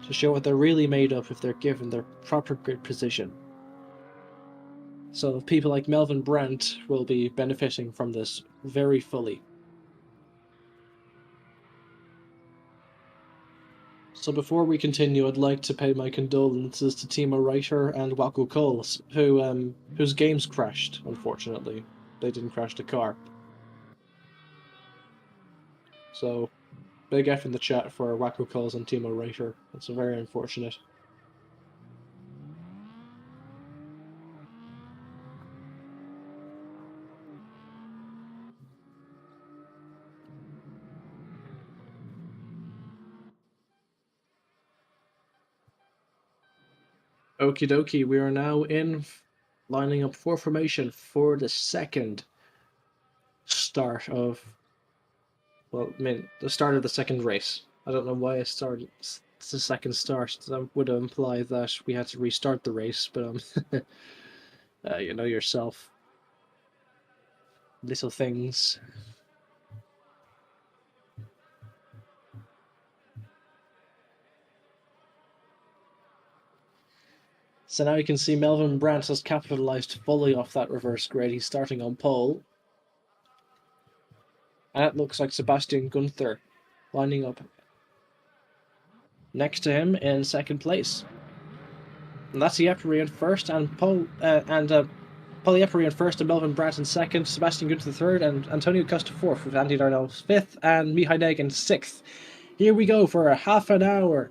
to show what they're really made of if they're given their proper grid position. So people like Melvin Brandt will be benefiting from this very fully. So before we continue, I'd like to pay my condolences to Timo Reiter and Waco Coles, whose games crashed, unfortunately. They didn't crash the car. So, big F in the chat for Waco Coles and Timo Reiter. That's very unfortunate. Okie dokie, we are now lining up for formation for the second start of, well, I mean, the start of the second race. I don't know why I started. It's the second start. That would imply that we had to restart the race, but you know yourself. Little things. So now you can see Melvin Brandt has capitalised fully off that reverse grid. He's starting on pole. And it looks like Sebastian Gunther lining up next to him in second place. And that's Yepuri in first, and Paul Yepuri in first, and Melvin Brandt in second, Sebastian Gunther third, and Antonio Costa fourth, with Andy Darnell fifth, and Mihai Neg sixth. Here we go for a half an hour.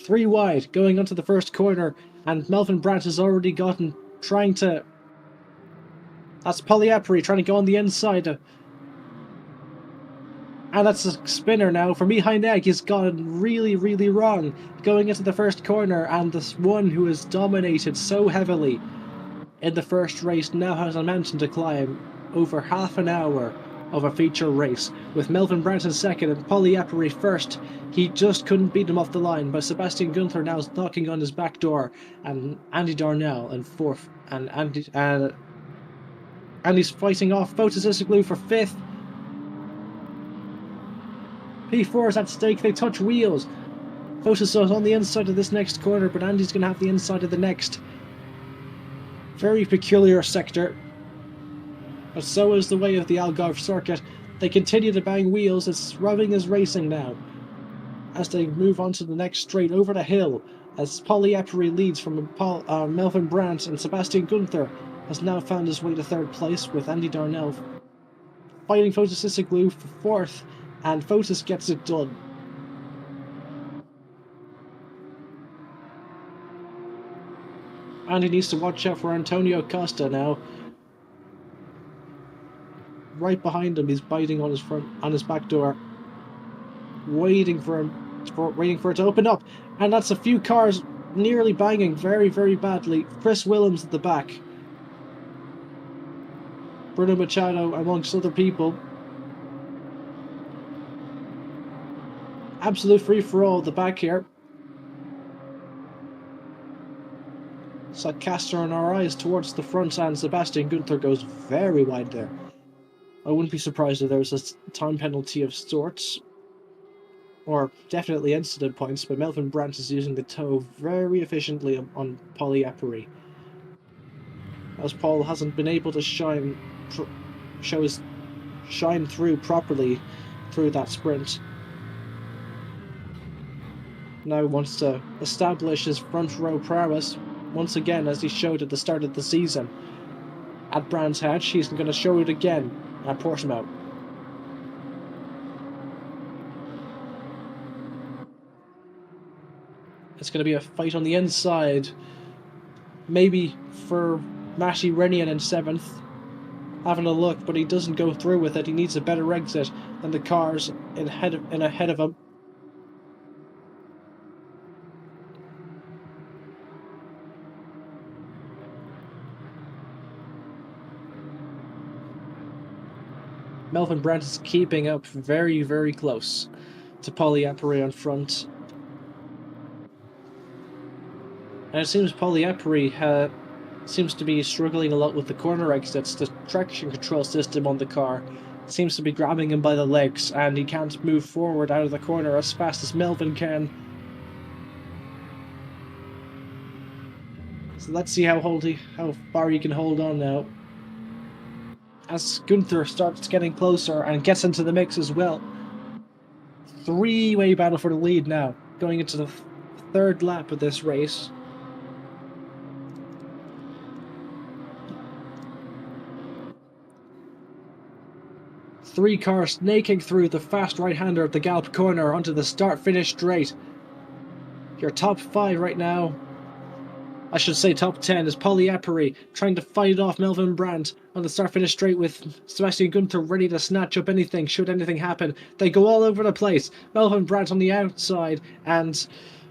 3 wide, going onto the first corner, and Melvin Brandt has already gotten, that's Polyapri trying to go on the inside. And that's a spinner now for Mihai Neg. He's gone really, really wrong going into the first corner, and this one who has dominated so heavily in the first race now has a mountain to climb. Over half an hour of a feature race with Melvin Brandt in second and Polyapri first. He just couldn't beat him off the line, but Sebastian Gunther now is knocking on his back door, and Andy Darnell in fourth, and Andy's fighting off Fotis Isoglu for fifth. P4 is at stake, they touch wheels. Fotis is on the inside of this next corner, but Andy's going to have the inside of the next. Very peculiar sector. But so is the way of the Algarve circuit. They continue to bang wheels, it's rubbing as racing now. As they move on to the next straight over the hill, as Polyapri leads from Melvin Brandt, and Sebastian Gunther has now found his way to third place, with Andy Darnell fighting Fotis Isoglu for fourth, and Fotis gets it done. And he needs to watch out for Antonio Costa now. Right behind him, he's biting on his back door, waiting for it to open up, and that's a few cars nearly banging very, very badly. Chris Willems at the back, Bruno Machado amongst other people. Absolute free-for-all at the back here. So casting our eyes towards the front, and Sebastian Gunther goes very wide there. I wouldn't be surprised if there was a time penalty of sorts, or definitely incident points, but Melvin Brandt is using the toe very efficiently on Polyapri, as Paul hasn't been able to shine through properly through that sprint. Now wants to establish his front row prowess once again, as he showed at the start of the season at Brands Hatch. He's going to show it again at Portimao. It's going to be a fight on the inside, maybe for Matti Renian in 7th. Having a look, but he doesn't go through with it. He needs a better exit than the cars ahead of him. Melvin Brandt is keeping up very, very close to Polyapri in front. And it seems Polyepri seems to be struggling a lot with the corner exits. The traction control system on the car seems to be grabbing him by the legs, and he can't move forward out of the corner as fast as Melvin can. So let's see how far he can hold on now. As Gunther starts getting closer and gets into the mix as well. Three-way battle for the lead now, going into the third lap of this race. Three cars snaking through the fast right-hander of the Galp corner onto the start-finish straight. Your top 5 right now, I should say top 10, is Polyepri trying to fight off Melvin Brandt on the start-finish straight with Sebastian Gunther ready to snatch up anything should anything happen. They go all over the place. Melvin Brandt on the outside and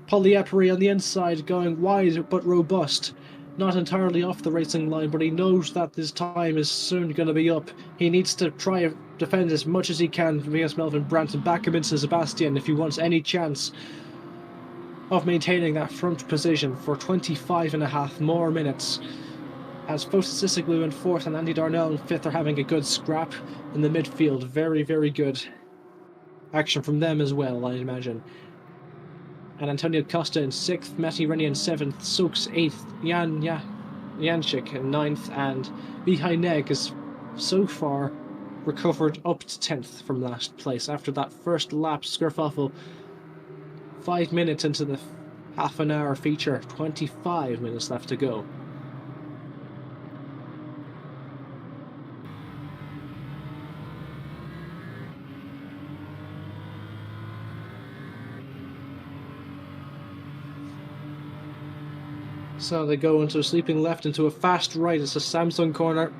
Polyepri on the inside, going wide but robust. Not entirely off the racing line, but he knows that his time is soon going to be up. He needs to try and defend as much as he can against Melvin Brandt and back him into Sebastian if he wants any chance of maintaining that front position for 25.5 more minutes. As Fotis Sissiglu in 4th and Andy Darnell in 5th are having a good scrap in the midfield. Very, very good action from them as well, I imagine. And Antonio Costa in 6th, Matti Rennie in 7th, Soaks 8th, Jan Janchik in 9th, and Mihai Neg has so far recovered up to 10th from last place after that first lap skerfuffle. 5 minutes into the half an hour feature, 25 minutes left to go. So they go into a sleeping left, into a fast right. It's a Samsung corner.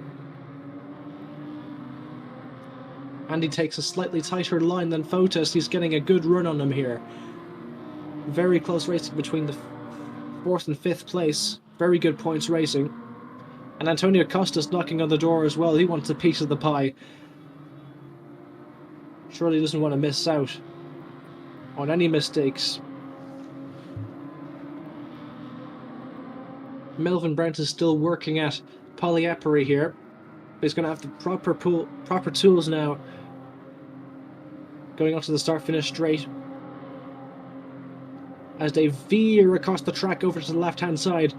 And he takes a slightly tighter line than Fotis. He's getting a good run on him here. Very close racing between the 4th and 5th place. Very good points racing. And Antonio Costa's knocking on the door as well. He wants a piece of the pie. Surely doesn't want to miss out on any mistakes. Melvin Brandt is still working at Polyepri here. He's going to have the proper tools now. Going onto the start-finish straight. As they veer across the track over to the left-hand side.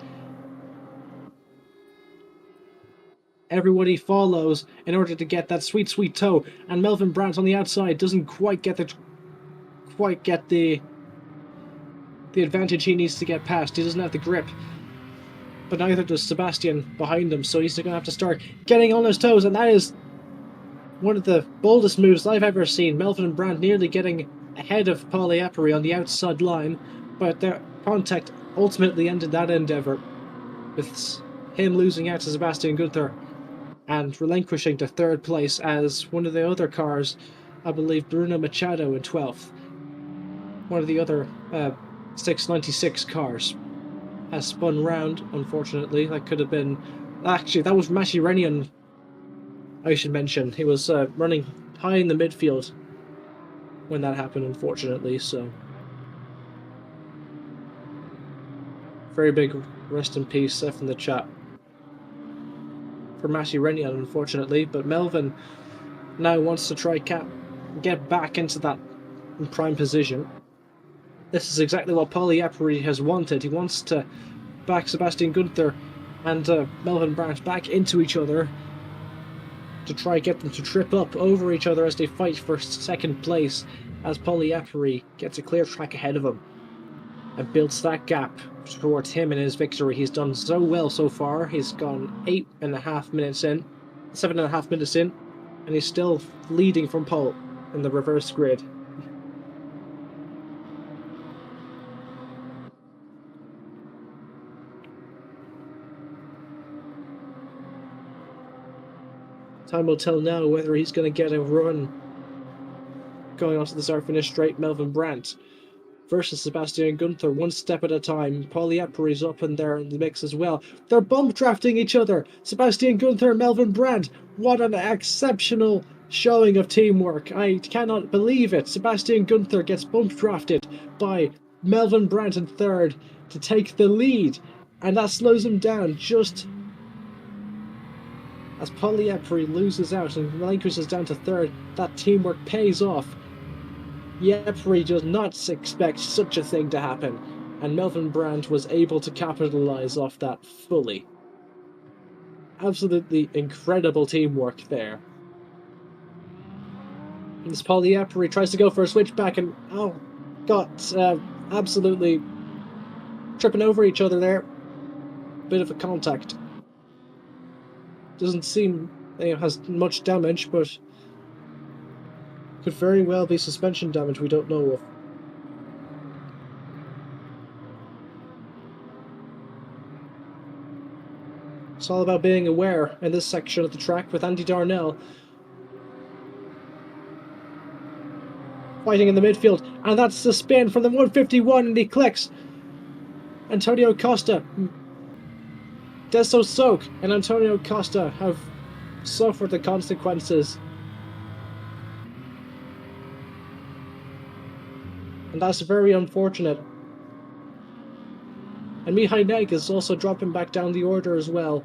Everybody follows in order to get that sweet, sweet toe. And Melvin Brandt on the outside doesn't quite get the advantage he needs to get past. He doesn't have the grip. But neither does Sebastian behind him, so he's going to have to start getting on his toes, and that is one of the boldest moves I've ever seen. Melvin Brandt nearly getting ahead of Polyepri on the outside line, but their contact ultimately ended that endeavour, with him losing out to Sebastian Gunther and relinquishing to 3rd place as one of the other cars, I believe Bruno Machado in 12th, one of the other 696 cars, has spun round, unfortunately. That could have been... Actually, that was Matti Rennie, I should mention. He was running high in the midfield when that happened, unfortunately, so... Very big rest in peace from the chat for Matti Rennie, unfortunately. But Melvin now wants to try get back into that prime position. This is exactly what Polyepri has wanted. He wants to back Sebastian Gunther and Melvin Brandt back into each other to try get them to trip up over each other as they fight for 2nd place, as Polyepri gets a clear track ahead of him and builds that gap towards him and his victory. He's done so well so far. He's gone 7.5 minutes in, and he's still leading from pole in the reverse grid. Time will tell now whether he's going to get a run going onto the start-finish straight. Melvin Brandt versus Sebastian Gunther, one step at a time. Polyepri's up in there in the mix as well. They're bump drafting each other. Sebastian Gunther and Melvin Brandt. What an exceptional showing of teamwork. I cannot believe it. Sebastian Gunther gets bump drafted by Melvin Brandt in third. to take the lead, and that slows him down just as Polyepri loses out and relinquishes down to third. That teamwork pays off. Yepri does not expect such a thing to happen, and Melvin Brandt was able to capitalize off that fully. Absolutely incredible teamwork there. And this Polyepri tries to go for a switchback and got absolutely tripping over each other there. Bit of a contact. Doesn't seem has much damage, but could very well be suspension damage we don't know of. It's all about being aware in this section of the track with Andy Darnell fighting in the midfield, and that's the spin from the 151, and he clicks. Antonio Costa, Deso Soak, and Antonio Costa have suffered the consequences. And that's very unfortunate. And Mihai Neg is also dropping back down the order as well.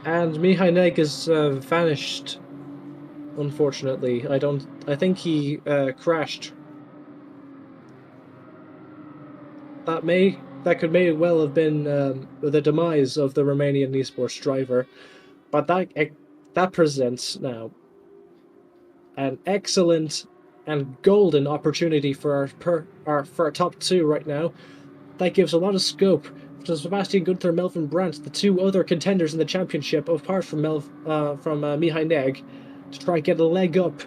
And Mihai Neg is vanished, unfortunately. I think he crashed. That could may well have been the demise of the Romanian esports driver, but that presents now an excellent and golden opportunity for our top two right now. That gives a lot of scope to Sebastian Gunther and Melvin Brandt, the two other contenders in the championship, apart from Mihai Neg, to try and get a leg up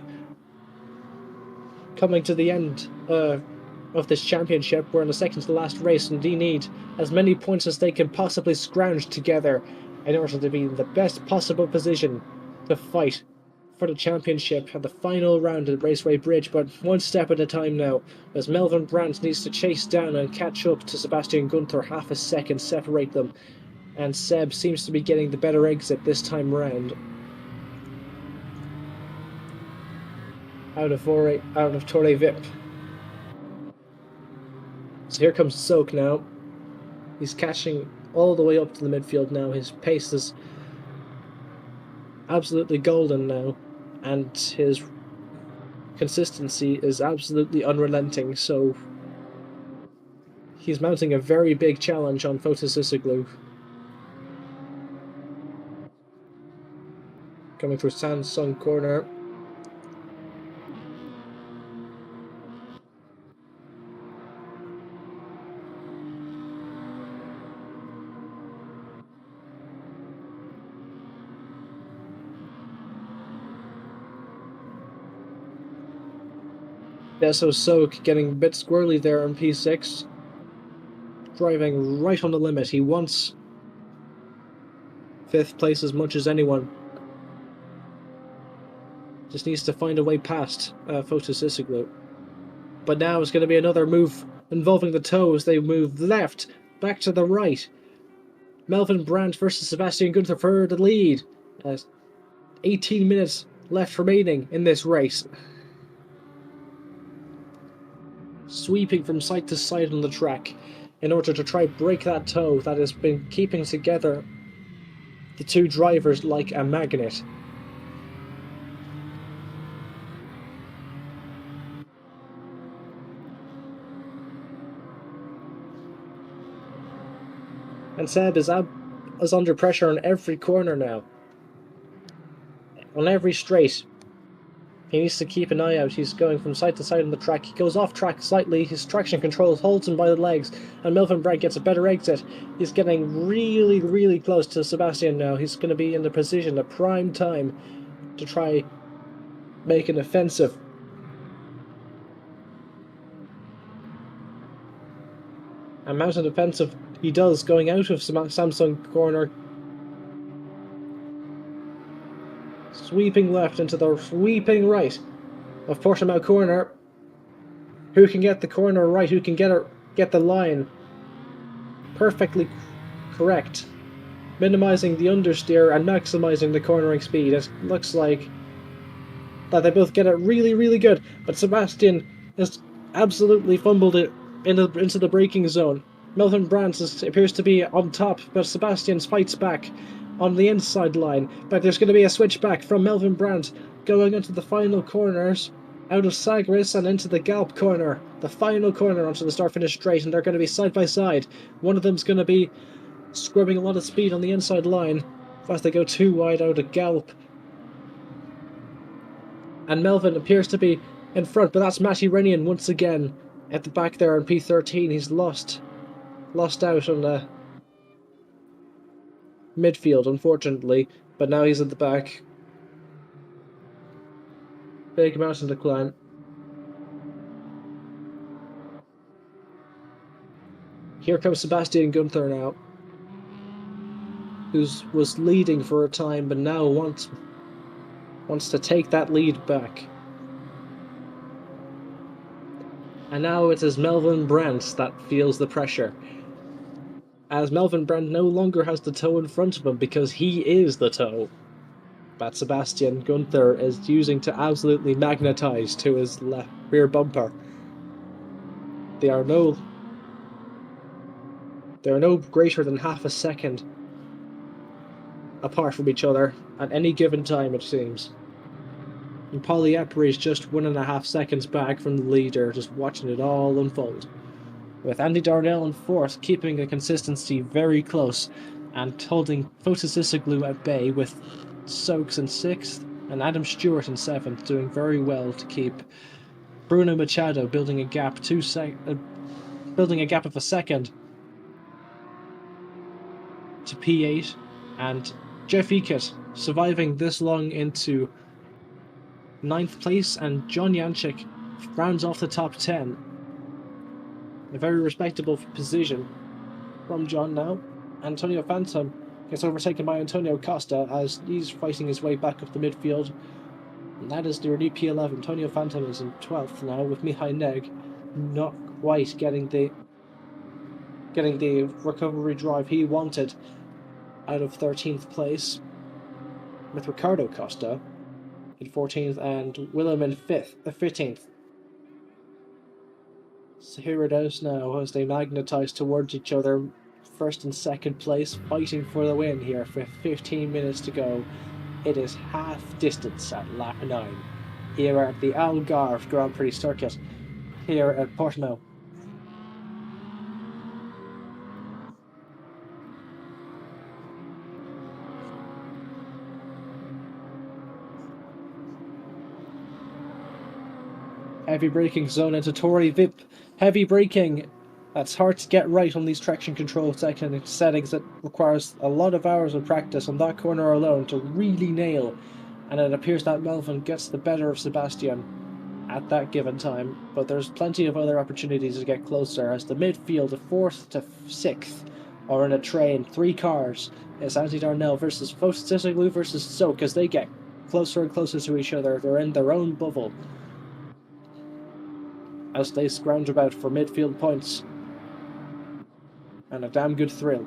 coming to the end of this championship. We're in the second to last race, and they need as many points as they can possibly scrounge together in order to be in the best possible position to fight for the championship at the final round at Raceway Bridge. But one step at a time now, as Melvin Brandt needs to chase down and catch up to Sebastian Gunther. Half a second separate them, and Seb seems to be getting the better exit this time round. Out of Torre Vip. So here comes Soak now. He's catching all the way up to the midfield now. His pace is absolutely golden now, and his consistency is absolutely unrelenting. So he's mounting a very big challenge on Fotis Isoglu. Coming through Samsung corner. Deso Soak getting a bit squirrely there on P6. Driving right on the limit. He wants 5th place as much as anyone. Just needs to find a way past Fotis Isoglu. But now it's going to be another move involving the toes. They move left, back to the right. Melvin Brandt versus Sebastian Gunther for the lead. 18 minutes left remaining in this race. Sweeping from side to side on the track in order to try break that toe that has been keeping together the two drivers like a magnet. And Seb is under pressure on every corner now. On every straight. He needs to keep an eye out. He's going from side to side on the track. He goes off track slightly. His traction control holds him by the legs. And Melvin Brandt gets a better exit. He's getting really, really close to Sebastian now. He's going to be in the position, a prime time, to try make an offensive. And mount an offensive he does, going out of Samsung corner. Sweeping left into the sweeping right of Portimao corner. Who can get the corner right? Who can get the line perfectly correct, minimizing the understeer and maximizing the cornering speed? It looks like that they both get it really, really good. But Sebastian has absolutely fumbled it into the braking zone. Melvin Brandt appears to be on top, but Sebastian fights back on the inside line. But there's going to be a switch back from Melvin Brandt going into the final corners, out of Sagres and into the Galp corner. The final corner onto the start-finish straight, and they're going to be side by side. One of them's going to be scrubbing a lot of speed on the inside line as they go too wide out of Galp. And Melvin appears to be in front, but that's Matty Renian once again at the back there on P13. He's lost out on the midfield, unfortunately, but now he's at the back. Big mountain to climb. Here comes Sebastian Gunther now, who was leading for a time, but now wants to take that lead back. And now it is Melvin Brandt that feels the pressure, as Melvin Brandt no longer has the toe in front of him because he is the toe that Sebastian Gunther is using to absolutely magnetize to his left rear bumper. They are no greater than half a second apart from each other at any given time, it seems. And Polyepri is just 1.5 seconds back from the leader, just watching it all unfold. With Andy Darnell in fourth, keeping the consistency very close and holding Fotis Isoglu at bay, with Soaks in sixth and Adam Stewart in seventh, doing very well to keep Bruno Machado building a gap of a second to P8, and Jeff Eckert surviving this long into 9th place, and John Janchik rounds off the top 10. A very respectable position from John now. Antonio Phantom gets overtaken by Antonio Costa as he's fighting his way back up the midfield. And that is their new P11. Antonio Phantom is in 12th now, with Mihai Neg not quite getting the recovery drive he wanted out of 13th place, with Ricardo Costa in 14th and Willem in 15th. So here it is now as they magnetize towards each other, first and second place, fighting for the win here for 15 minutes to go. It is half distance at lap 9 here at the Algarve Grand Prix circuit here at Portimao. Heavy braking zone into Tory Vip. Heavy braking. That's hard to get right on these traction control settings. That requires a lot of hours of practice on that corner alone to really nail. And it appears that Melvin gets the better of Sebastian at that given time. But there's plenty of other opportunities to get closer, as the midfield of 4th to 6th are in a train. 3 cars. It's Andy Darnell versus Fotis Isoglu versus Soak as they get closer and closer to each other. They're in their own bubble as they scrounge about for midfield points. And a damn good thrill.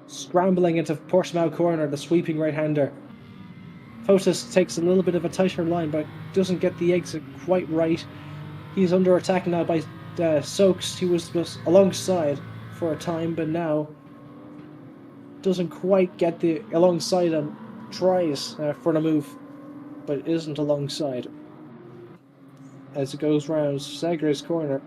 Scrambling into Portimao corner, the sweeping right-hander. Fotis takes a little bit of a tighter line, but doesn't get the exit quite right. He's under attack now by Soaks, who was alongside for a time, but now doesn't quite get the alongside him. Tries for the move, but isn't alongside as it goes round Sagres corner.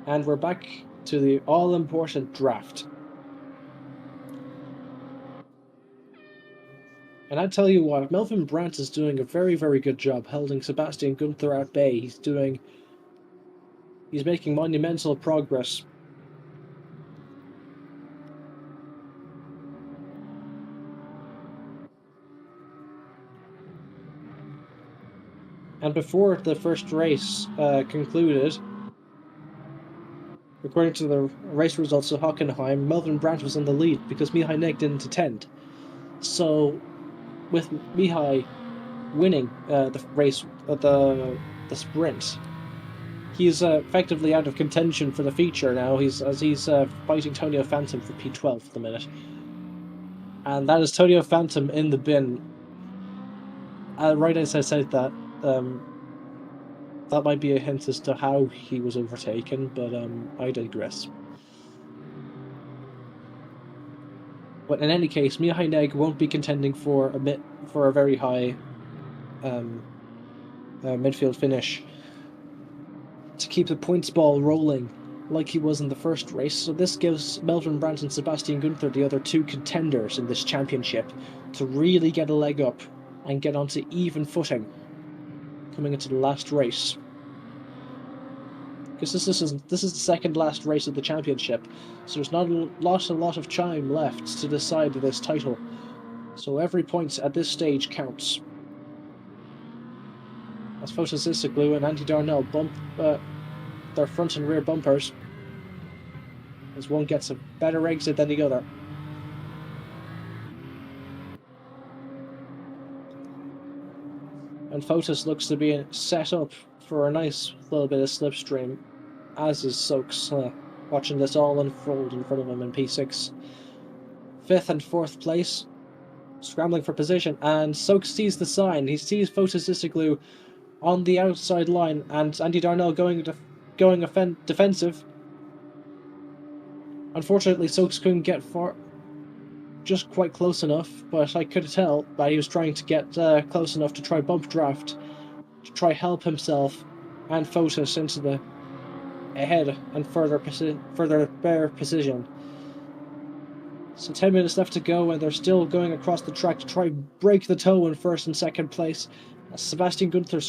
And we're back to the all-important draft. And I tell you what, Melvin Brandt is doing a very, very good job holding Sebastian Gunther at bay. He's making monumental progress. And before the first race concluded, according to the race results of Hockenheim, Melvin Brandt was in the lead because Mihai Neg didn't attend. So, with Mihai winning the race, the sprint. He's effectively out of contention for the feature now. He's fighting Tonio Phantom for P12 at the minute, and that is Tonio Phantom in the bin. Right as I said that, that might be a hint as to how he was overtaken, but I digress. But in any case, Mihai Neg won't be contending for a very high midfield finish to keep the points ball rolling like he was in the first race. So this gives Melvin Brandt and Sebastian Gunther, the other two contenders in this championship, to really get a leg up and get onto even footing coming into the last race. Because this is the second last race of the championship, so there's not a lot of time left to decide this title. So every point at this stage counts. As Fotis Isoglu and Andy Darnell bump their front and rear bumpers, as one gets a better exit than the other. And Fotis looks to be set up for a nice little bit of slipstream, as is Sokes, watching this all unfold in front of him in P6. 5th and 4th place, scrambling for position, and Sokes sees the sign. He sees Fotis Isoglu on the outside line, and Andy Darnell going defensive. Unfortunately, Sokes couldn't get far, just quite close enough, but I could tell that he was trying to get close enough to try bump draft, to try help himself and Fotis into the ahead and further better position. So 10 minutes left to go, and they're still going across the track to try break the toe in 1st and 2nd place. Sebastian Gunther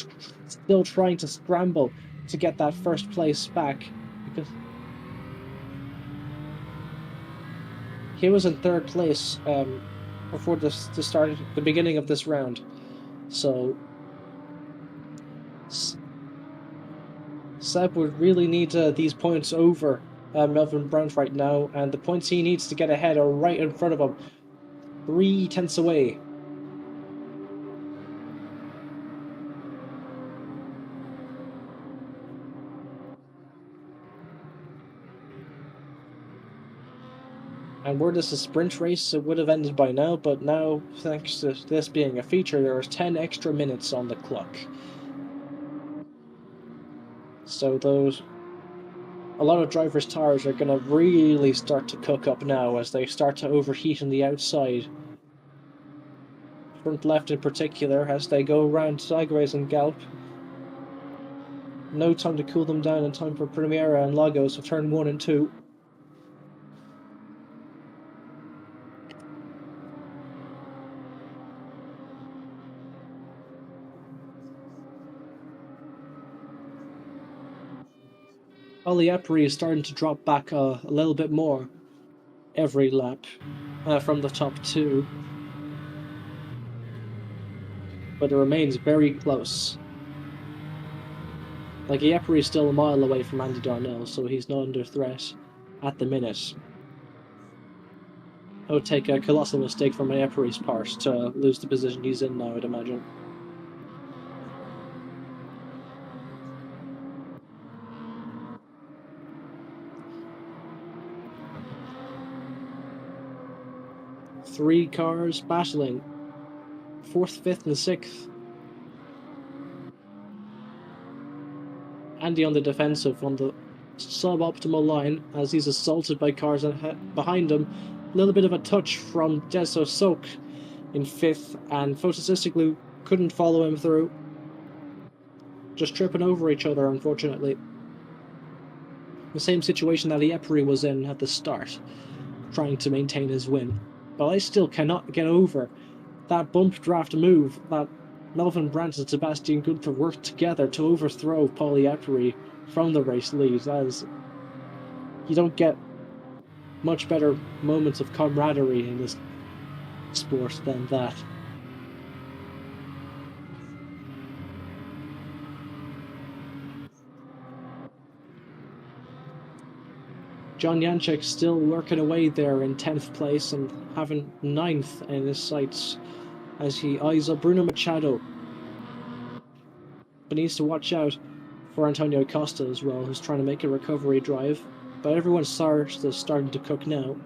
still trying to scramble to get that 1st place back, because he was in 3rd place before the beginning of this round. So Seb would really need these points over Melvin Brandt right now, and the points he needs to get ahead are right in front of him, 3 tenths away. And were this a sprint race, it would have ended by now, but now, thanks to this being a feature, there are 10 extra minutes on the clock. So a lot of drivers' tires are going to really start to cook up now as they start to overheat on the outside. Front left in particular, as they go around sideways and gallop. No time to cool them down in time for Primera and Lagos of turn 1 and 2. Oliapri is starting to drop back a little bit more every lap from the top 2. But it remains very close. Like, Iapri is still a mile away from Andy Darnell, so he's not under threat at the minute. It would take a colossal mistake from Iapri's part to lose the position he's in now, I'd imagine. Three cars battling. 4th, 5th, and 6th. Andy on the defensive on the suboptimal line as he's assaulted by cars behind him. A little bit of a touch from Deso Sok in 5th, and Fotis Isoglu couldn't follow him through. Just tripping over each other, unfortunately. The same situation that Iepri was in at the start, trying to maintain his win. But I still cannot get over that bump draft move that Melvin Brandt and Sebastian Gunther worked together to overthrow Paul Iepri from the race lead, as you don't get much better moments of camaraderie in this sport than that. John Janczek still working away there in 10th place and having 9th in his sights as he eyes up Bruno Machado but he needs to watch out for Antonio Costa as well, who's trying to make a recovery drive. But everyone's starting to cook now,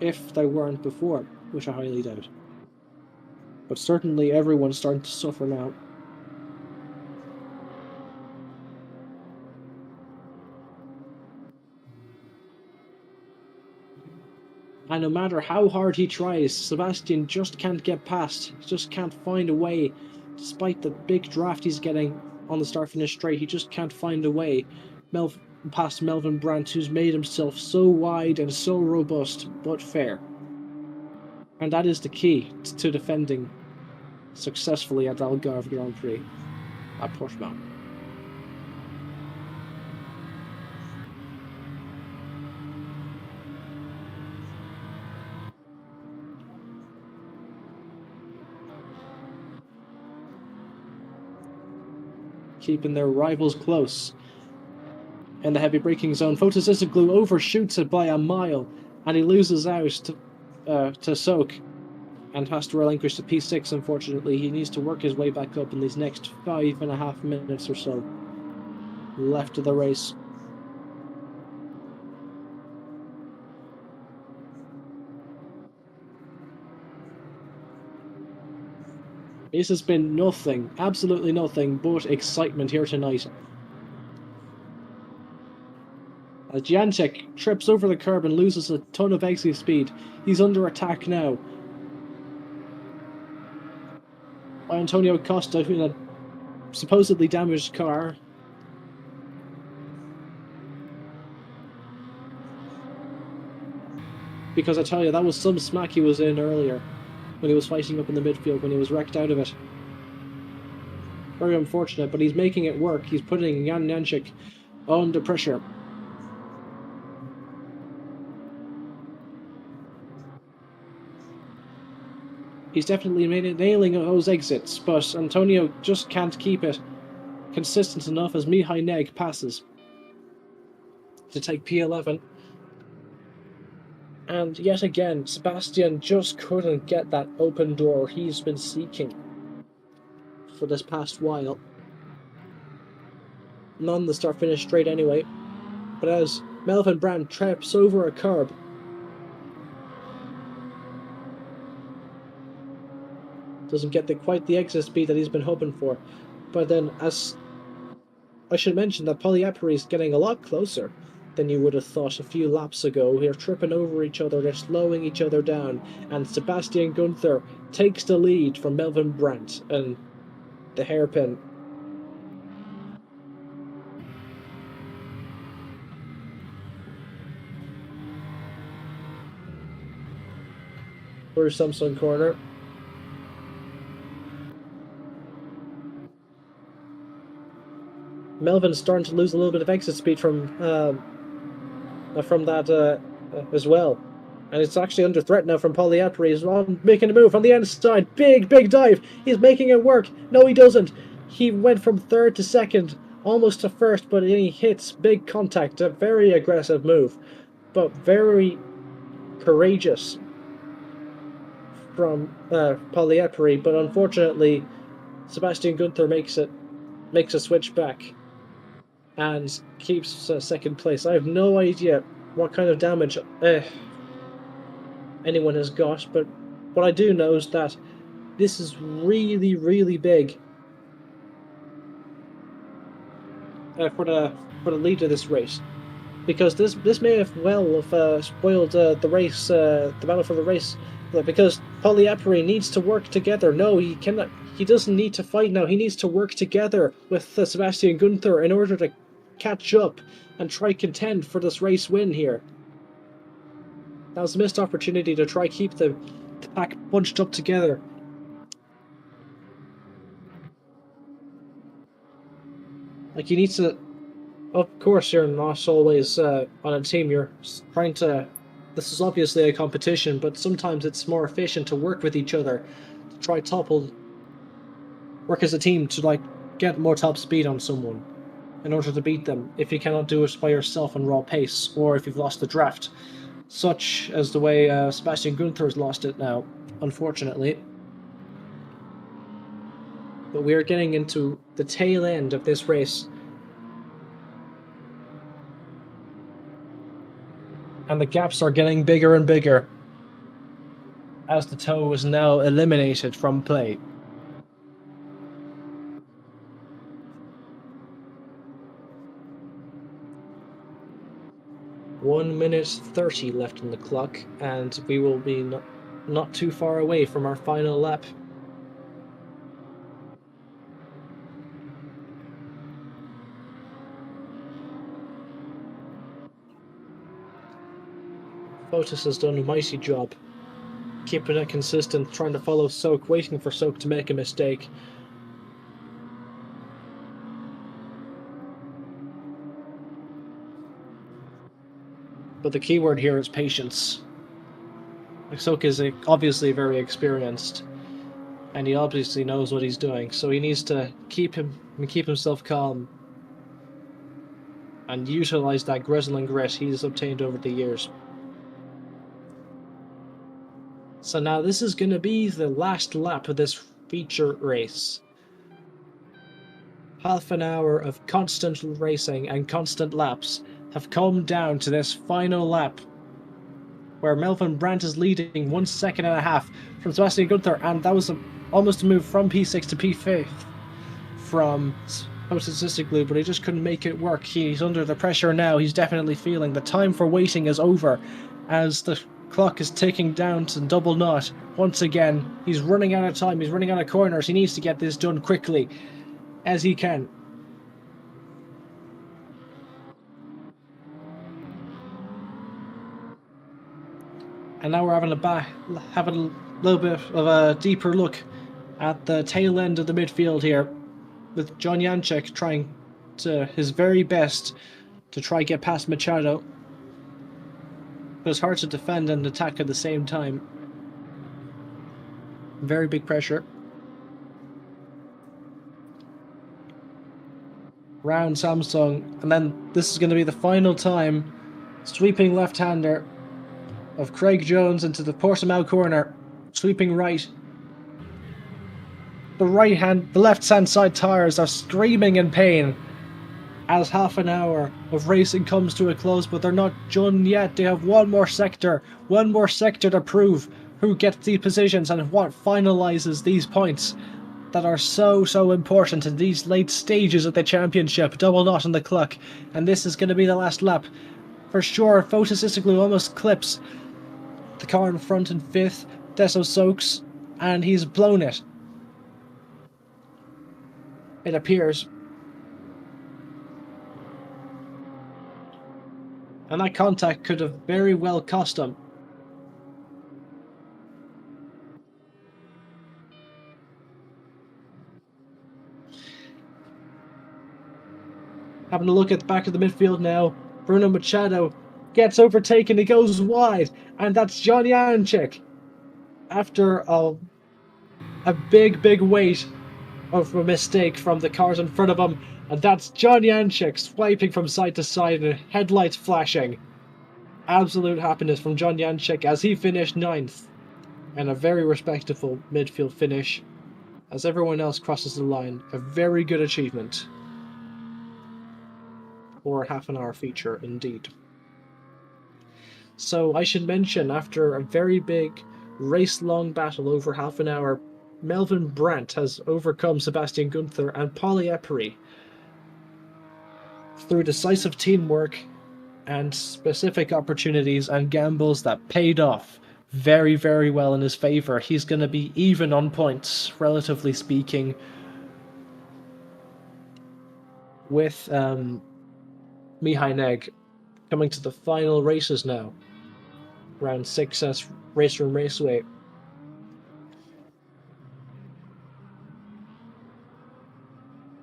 if they weren't before, which I highly doubt. But certainly everyone's starting to suffer now. And no matter how hard he tries, Sebastian just can't get past. He just can't find a way. Despite the big draft he's getting on the start-finish straight, he just can't find a way past Melvin Brandt, who's made himself so wide and so robust, but fair. And that is the key to defending successfully at the Algarve Grand Prix at Portimao. Keeping their rivals close. In the heavy braking zone, Photosystem overshoots it by a mile, and he loses out to Soak, and has to relinquish to P6. Unfortunately, he needs to work his way back up in these next 5.5 minutes or so left of the race. This has been nothing, absolutely nothing but excitement here tonight. Janček trips over the curb and loses a ton of exit speed. He's under attack now by Antonio Costa in a supposedly damaged car. Because I tell you, that was some smack he was in earlier when he was fighting up in the midfield, when he was wrecked out of it. Very unfortunate, but he's making it work. He's putting Jan Janček under pressure. He's definitely nailing those exits, but Antonio just can't keep it consistent enough as Mihai Neg passes to take P11. And yet again, Sebastian just couldn't get that open door he's been seeking for this past while. None the start finish straight anyway, but as Melvin Brandt trips over a curb, doesn't get quite the exit speed that he's been hoping for. But then, as I should mention, that Polyapari is getting a lot closer than you would have thought a few laps ago. They're tripping over each other, they're slowing each other down, and Sebastian Gunther takes the lead from Melvin Brandt and the hairpin. Through Samsung corner. Melvin's starting to lose a little bit of exit speed from that as well. And it's actually under threat now from Polyapari. He's making a move on the inside. Big dive. He's making it work. No, he doesn't. He went from third to second, almost to first, but he hits big contact. A very aggressive move, but very courageous from Polyapari. But unfortunately, Sebastian Gunther makes a switch back and keeps second place. I have no idea what kind of damage anyone has got, but what I do know is that this is really big for the lead of this race, because this may have spoiled the race, the battle for the race, because Polyapari needs to work together. No, he cannot. He doesn't need to fight now. He needs to work together with Sebastian Gunther in order to catch up and try contend for this race win here. That was a missed opportunity to try keep the pack bunched up together. Like, you need to... Of course, you're not always on a team. You're trying to... This is obviously a competition, but sometimes it's more efficient to work with each other, to try work as a team to get more top speed on someone in order to beat them, if you cannot do it by yourself on raw pace, or if you've lost the draft, such as the way Sebastian Gunther has lost it now, unfortunately. But we are getting into the tail end of this race. And the gaps are getting bigger and bigger as the tow is now eliminated from play. One minute 30 left on the clock, and we will be not too far away from our final lap. Fotis has done a mighty job keeping it consistent, trying to follow Soak, waiting for Soak to make a mistake. But the key word here is patience. Soak is obviously very experienced, and he obviously knows what he's doing, so he needs to keep himself calm and utilize that grizzle and grit he's obtained over the years. So now this is going to be the last lap of this feature race. Half an hour of constant racing and constant laps have come down to this final lap, where Melvin Brandt is leading 1.5 seconds from Sebastian Gunther, and that was almost a move from P6 to P5 from Potasistic, but he just couldn't make it work. He's under the pressure now. He's definitely feeling the time for waiting is over as the clock is ticking down to double knot. Once again, he's running out of time. He's running out of corners. He needs to get this done quickly as he can. And now we're having a little bit of a deeper look at the tail end of the midfield here, with John Janček trying his very best to try get past Machado. But it's hard to defend and attack at the same time. Very big pressure. Round Samsung, and then this is going to be the final time. Sweeping left-hander of Craig Jones into the Portimao corner. Sweeping right. The left-hand side tyres are screaming in pain as half an hour of racing comes to a close, but they're not done yet. They have one more sector to prove who gets these positions and what finalises these points that are so important in these late stages of the championship. Double knot on the clock, and this is going to be the last lap. For sure, Fotis Isoglu almost clips the car in front in 5th, Deso Soaks, and he's blown it. It appears. And that contact could have very well cost him. Having a look at the back of the midfield now, Bruno Machado gets overtaken, he goes wide, and that's John Janček. After a big weight of a mistake from the cars in front of him, and that's John Janček swiping from side to side and headlights flashing. Absolute happiness from John Janček as he finished 9th, and a very respectable midfield finish as everyone else crosses the line. A very good achievement for a half-an-hour feature indeed. So I should mention, after a very big race-long battle over half an hour, Melvin Brandt has overcome Sebastian Gunther and Pauli Epri through decisive teamwork and specific opportunities and gambles that paid off very well in his favour. He's going to be even on points, relatively speaking, with Mihai Neg coming to the final races now. Round 6 as Race Room Raceway.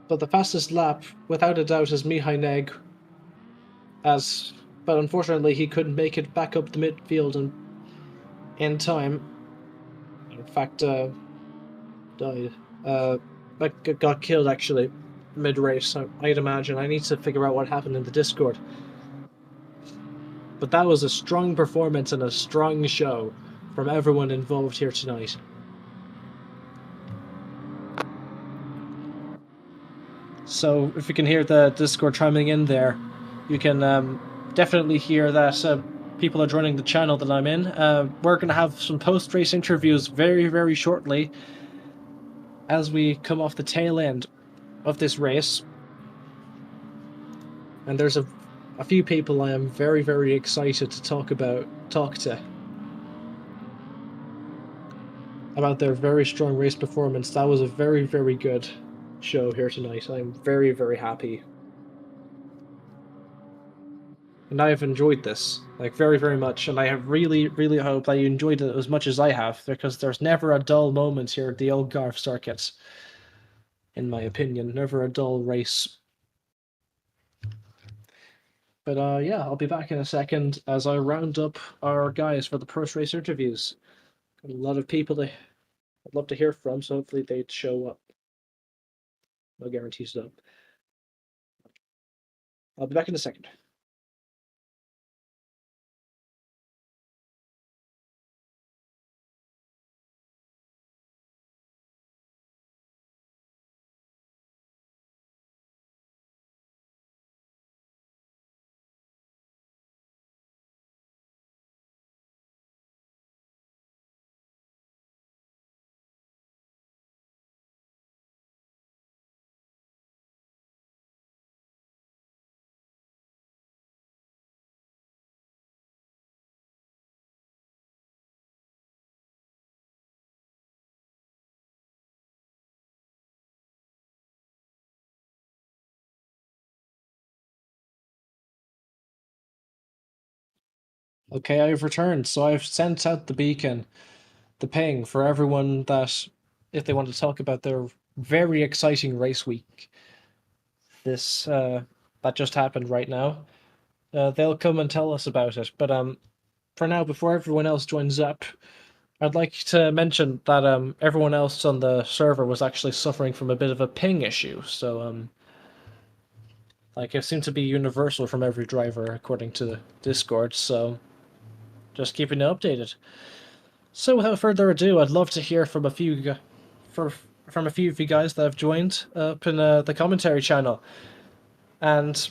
But the fastest lap, without a doubt, is Mihai Neg. But unfortunately, he couldn't make it back up the midfield in time. In fact, died. Got killed actually mid-race. I'd imagine. I need to figure out what happened in the Discord. But that was a strong performance and a strong show from everyone involved here tonight. So if you can hear the Discord chiming in there, you can definitely hear that people are joining the channel that I'm in. We're going to have some post-race interviews very, very shortly as we come off the tail end of this race. And there's a few people I am very, very excited to talk to about their very strong race performance. That was a very, very good show here tonight. I'm very, very happy. And I have enjoyed this, like, very, very much. And I have really, really hope that you enjoyed it as much as I have, because there's never a dull moment here at the Algarve circuit, in my opinion. Never a dull race. But yeah, I'll be back in a second as I round up our guys for the post-race interviews. Got a lot of people that I'd love to hear from, so hopefully they'd show up. No guarantees though. I'll be back in a second. Okay, I've returned. So I've sent out the beacon, the ping for everyone that, if they want to talk about their very exciting race week, this that just happened right now, they'll come and tell us about it. But for now, before everyone else joins up, I'd like to mention that everyone else on the server was actually suffering from a bit of a ping issue. So like, it seemed to be universal from every driver according to the Discord. So just keeping you updated. So without further ado, I'd love to hear from a few from a few of you guys that have joined up in the commentary channel. And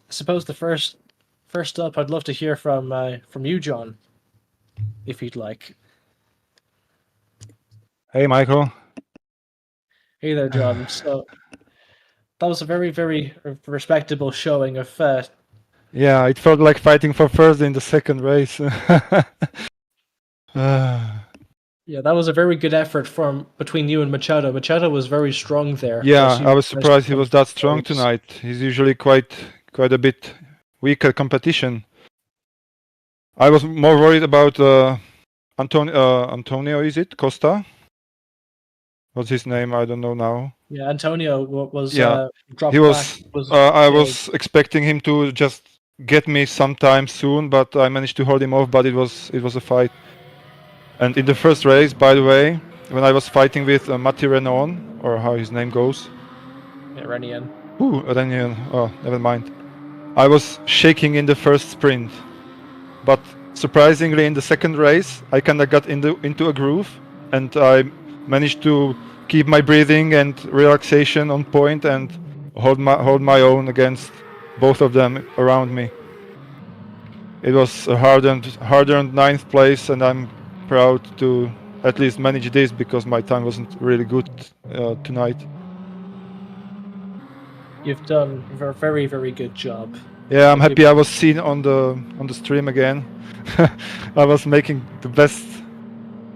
I suppose the first up, I'd love to hear from you, John, if you'd like. Hey, Michael. Hey there, John. So that was a very, very respectable showing of. Yeah, it felt like fighting for first in the second race. Yeah, that was a very good effort from between you and Machado. Machado was very strong there. Yeah, I was surprised he was that strong tonight. He's usually quite a bit weaker competition. I was more worried about Antonio, is it? Costa? What's his name? I don't know now. Yeah, Antonio was dropped back. I was expecting him to just get me sometime soon, but I managed to hold him off, but it was a fight. And in the first race, by the way, when I was fighting with Matti Renon, or how his name goes. Yeah, Renian. Ooh, Renian. Oh, never mind. I was shaking in the first sprint. But surprisingly, in the second race, I kinda got into a groove, and I managed to keep my breathing and relaxation on point and hold my own against both of them around me. It was a hard-earned ninth place, and I'm proud to at least manage this because my time wasn't really good tonight. You've done a very, very good job. Yeah, I'm happy I was seen on the stream again. I was making the best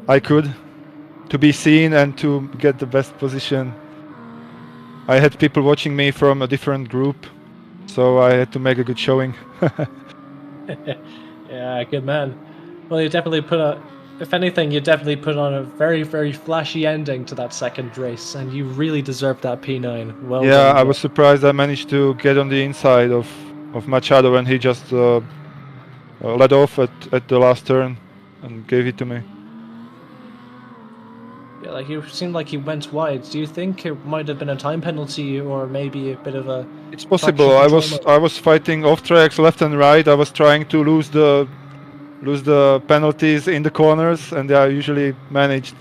I could to be seen and to get the best position. I had people watching me from a different group, so I had to make a good showing. Yeah, good man. Well, you definitely if anything, you definitely put on a very, very flashy ending to that second race, and you really deserved that P9. Well yeah, done, I was surprised I managed to get on the inside of Machado when he just led off at the last turn and gave it to me. Yeah, like, you seemed like he went wide. Do you think it might have been a time penalty or maybe a bit of a... It's possible. I was fighting off tracks left and right. I was trying to lose the penalties in the corners, and I usually managed.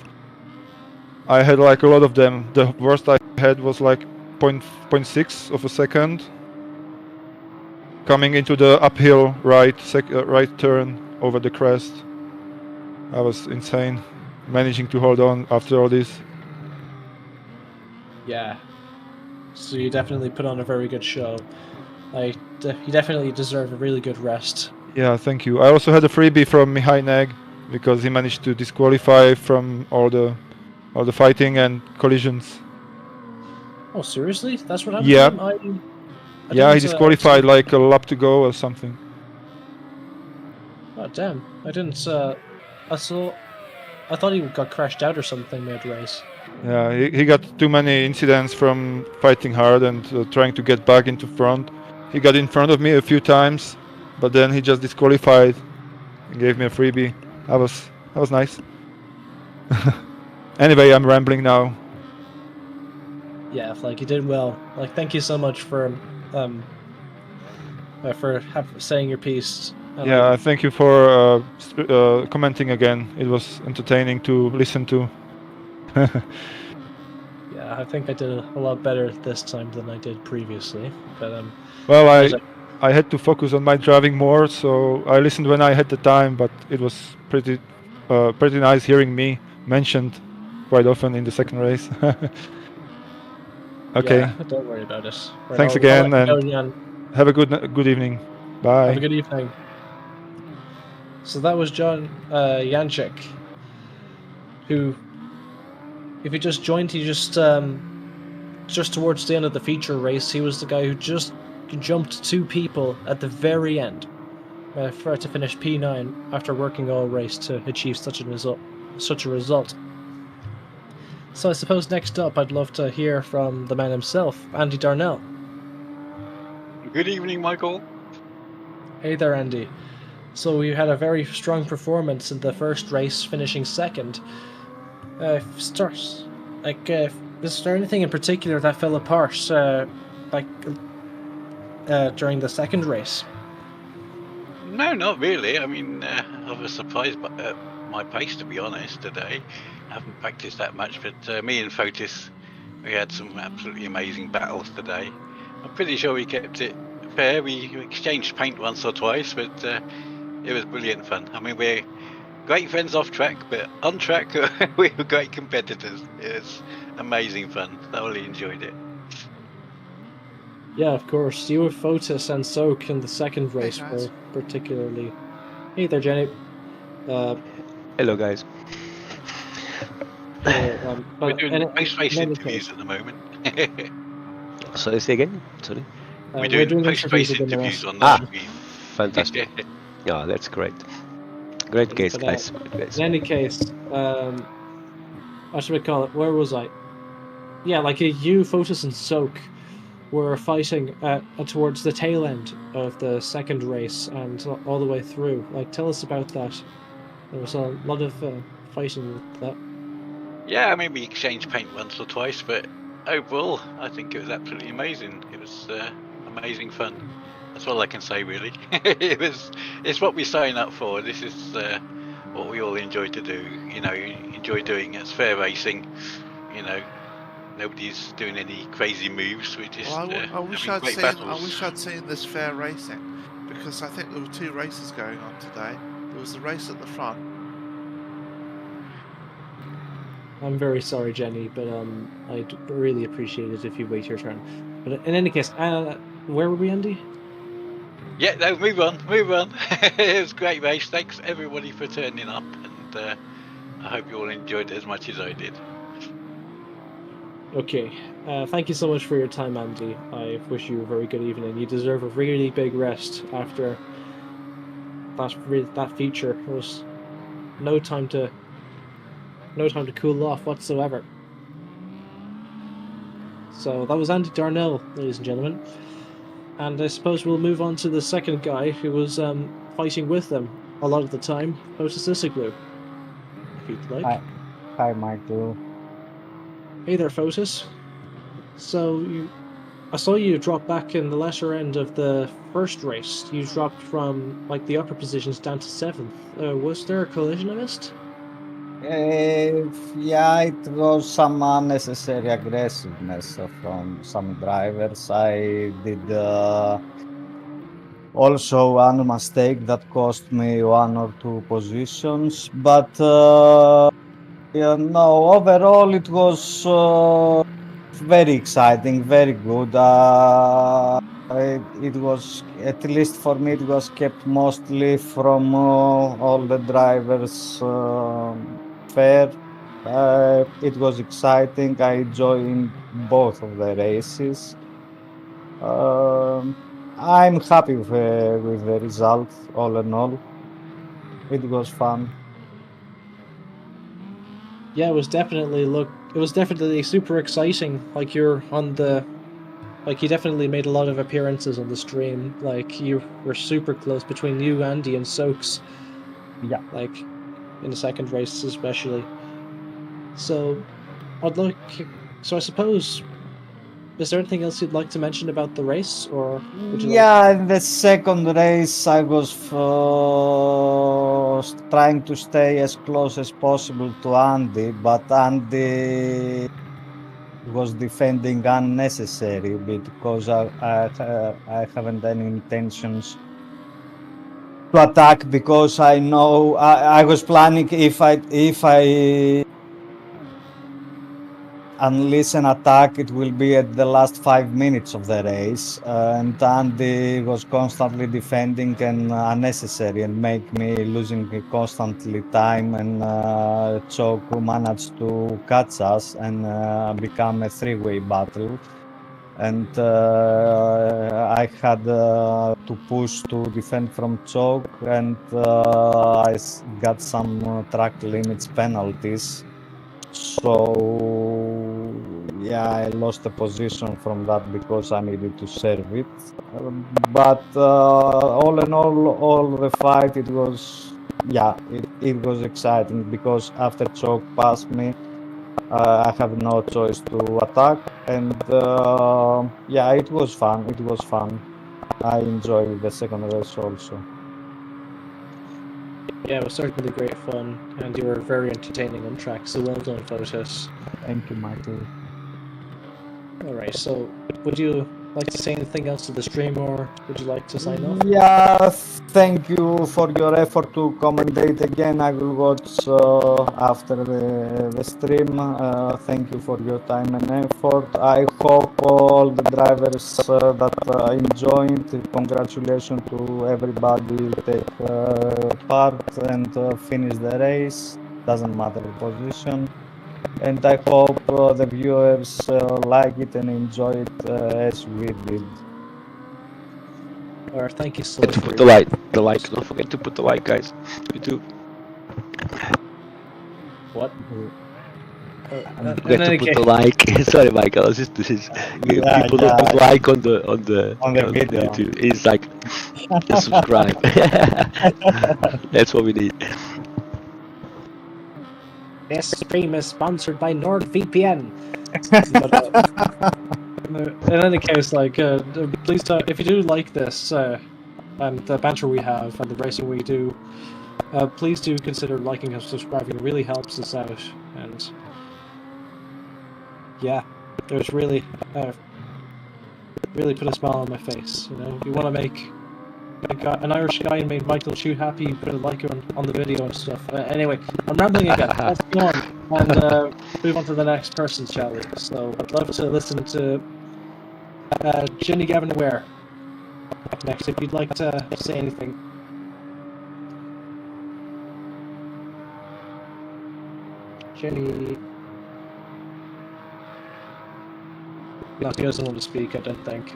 I had like a lot of them. The worst I had was like 0.6 of a second. Coming into the uphill right turn over the crest. I was insane, managing to hold on after all this. Yeah. So you definitely put on a very good show. You definitely deserve a really good rest. Yeah, thank you. I also had a freebie from Mihai Neg because he managed to disqualify from all the fighting and collisions. Oh, seriously? That's what happened Yeah. to him? Yeah, he disqualified like a lap to go or something. Oh, damn. I didn't, I thought he got crashed out or something mid-race. Yeah, he got too many incidents from fighting hard and trying to get back into front. He got in front of me a few times, but then he just disqualified and gave me a freebie. That was nice. Anyway, I'm rambling now. Yeah, like you did well. Like, thank you so much for saying your piece. And Yeah, thank you for commenting again. It was entertaining to listen to. Yeah, I think I did a lot better this time than I did previously. But well, I had to focus on my driving more, so I listened when I had the time. But it was pretty nice hearing me mentioned quite often in the second race. Okay. Yeah, don't worry about it. Right, Thanks again, and have a good evening. Bye. Have a good evening. So that was John Janczyk, who, if he just joined, he just towards the end of the feature race, he was the guy who just jumped 2 people at the very end to finish P9 after working all race to achieve such a result. So I suppose next up, I'd love to hear from the man himself, Andy Darnell. Good evening, Michael. Hey there, Andy. So you had a very strong performance in the first race, finishing second. Is there anything in particular that fell apart, during the second race? No, not really. I mean, I was surprised by my pace, to be honest, today. I haven't practiced that much, but me and Fotis, we had some absolutely amazing battles today. I'm pretty sure we kept it fair. We exchanged paint once or twice, but it was brilliant fun. I mean, we're great friends off track, but on track, we were great competitors. It was amazing fun. Thoroughly enjoyed it. Yeah, of course. You with Fotis and Soak in the second race were particularly... Hey there, Jenny. Hello, guys. We're doing post-race interviews at the moment. Sorry, say again? Sorry. We're doing post-race interviews on the stream. Fantastic. Yeah, that's great. Great case, guys. In any case, what should we call it? Where was I? Yeah, like you, Fotis, and Soak were fighting towards the tail end of the second race and all the way through. Like, tell us about that. There was a lot of fighting with that. Yeah, I mean, we exchanged paint once or twice, but overall, I think it was absolutely amazing. It was amazing fun. That's all I can say, really. It's what we sign up for. This is what we all enjoy to do. You know, enjoy doing. It's fair racing. You know, nobody's doing any crazy moves. We just I wish I'd seen this fair racing, because I think there were 2 races going on today. There was the race at the front. I'm very sorry, Jenny, but I'd really appreciate it if you wait your turn. But in any case, where were we, Andy? Yeah, no, move on. It was a great race. Thanks everybody for turning up, and I hope you all enjoyed it as much as I did. Okay, thank you so much for your time, Andy. I wish you a very good evening. You deserve a really big rest after that feature. There was no time to cool off whatsoever. So that was Andy Darnell, ladies and gentlemen. And I suppose we'll move on to the second guy who was fighting with them a lot of the time, Fotis Issiglu, if you'd like. Hi, Michael. Hey there, Fotis. So I saw you drop back in the latter end of the first race. You dropped from like the upper positions down to 7th. Was there a collision I missed? Yeah, it was some unnecessary aggressiveness from some drivers. I did also one mistake that cost me 1 or 2 positions, but yeah, no, overall it was very exciting, very good. It was, at least for me, it was kept mostly from all the drivers fair. It was exciting. I enjoyed both of the races. Um, I'm happy with the result, all in all. It was fun. Yeah, it was definitely super exciting. Like you're on the, like you definitely made a lot of appearances on the stream. Like you were super close between you, Andy, and Soaks. Yeah. Like in the second race especially. So I'd like. So I suppose, is there anything else you'd like to mention about the race, or would you like? Yeah, in the second race, I was trying to stay as close as possible to Andy, but Andy was defending unnecessary because I haven't any intentions to attack because I know I was planning if I unless an attack, it will be at the last 5 minutes of the race. And Andy was constantly defending and unnecessary and make me losing constantly time. And Choke managed to catch us and become a three-way battle. And I had to push to defend from Choke, and I got some track limits penalties. So yeah, I lost the position from that because I needed to serve it. But all in all the fight, it was, yeah, it was exciting because after Choke passed me, I have no choice to attack, and yeah, it was fun. It was fun. I enjoyed the second race also. Yeah, it was certainly great fun, and you were very entertaining on track. So well done, Fotis. Thank you, Michael. All right. So would you like to say anything else to the stream, or would you like to sign off? Yeah, thank you for your effort to commentate again. I will watch after the stream. Thank you for your time and effort. I hope all the drivers that enjoyed. Congratulations to everybody take part and finish the race. Doesn't matter the position. And I hope the viewers like it and enjoy it as we did. Or thank you so Don't much forget for to put your the like. Don't forget to put the like, guys. You do. what? Don't In forget to any put case, the like. Sorry, Michael. This is Yeah, people don't put yeah. like on the Video. YouTube. It's like and subscribe. That's what we need. this stream is sponsored by NordVPN. But in any case, like, please don't, if you do like this and the banter we have and the racing we do, please do consider liking and subscribing. It really helps us out, and yeah, it was really put a smile on my face. You know, you want to make an Irish guy and made Michael Chu happy, put a like on the video and stuff. Anyway, I'm rambling again. Let's go on and move on to the next person, shall we? So I'd love to listen to Jenny Gavin Ware next, if you'd like to say anything. Jenny. No, she doesn't want to speak, I don't think.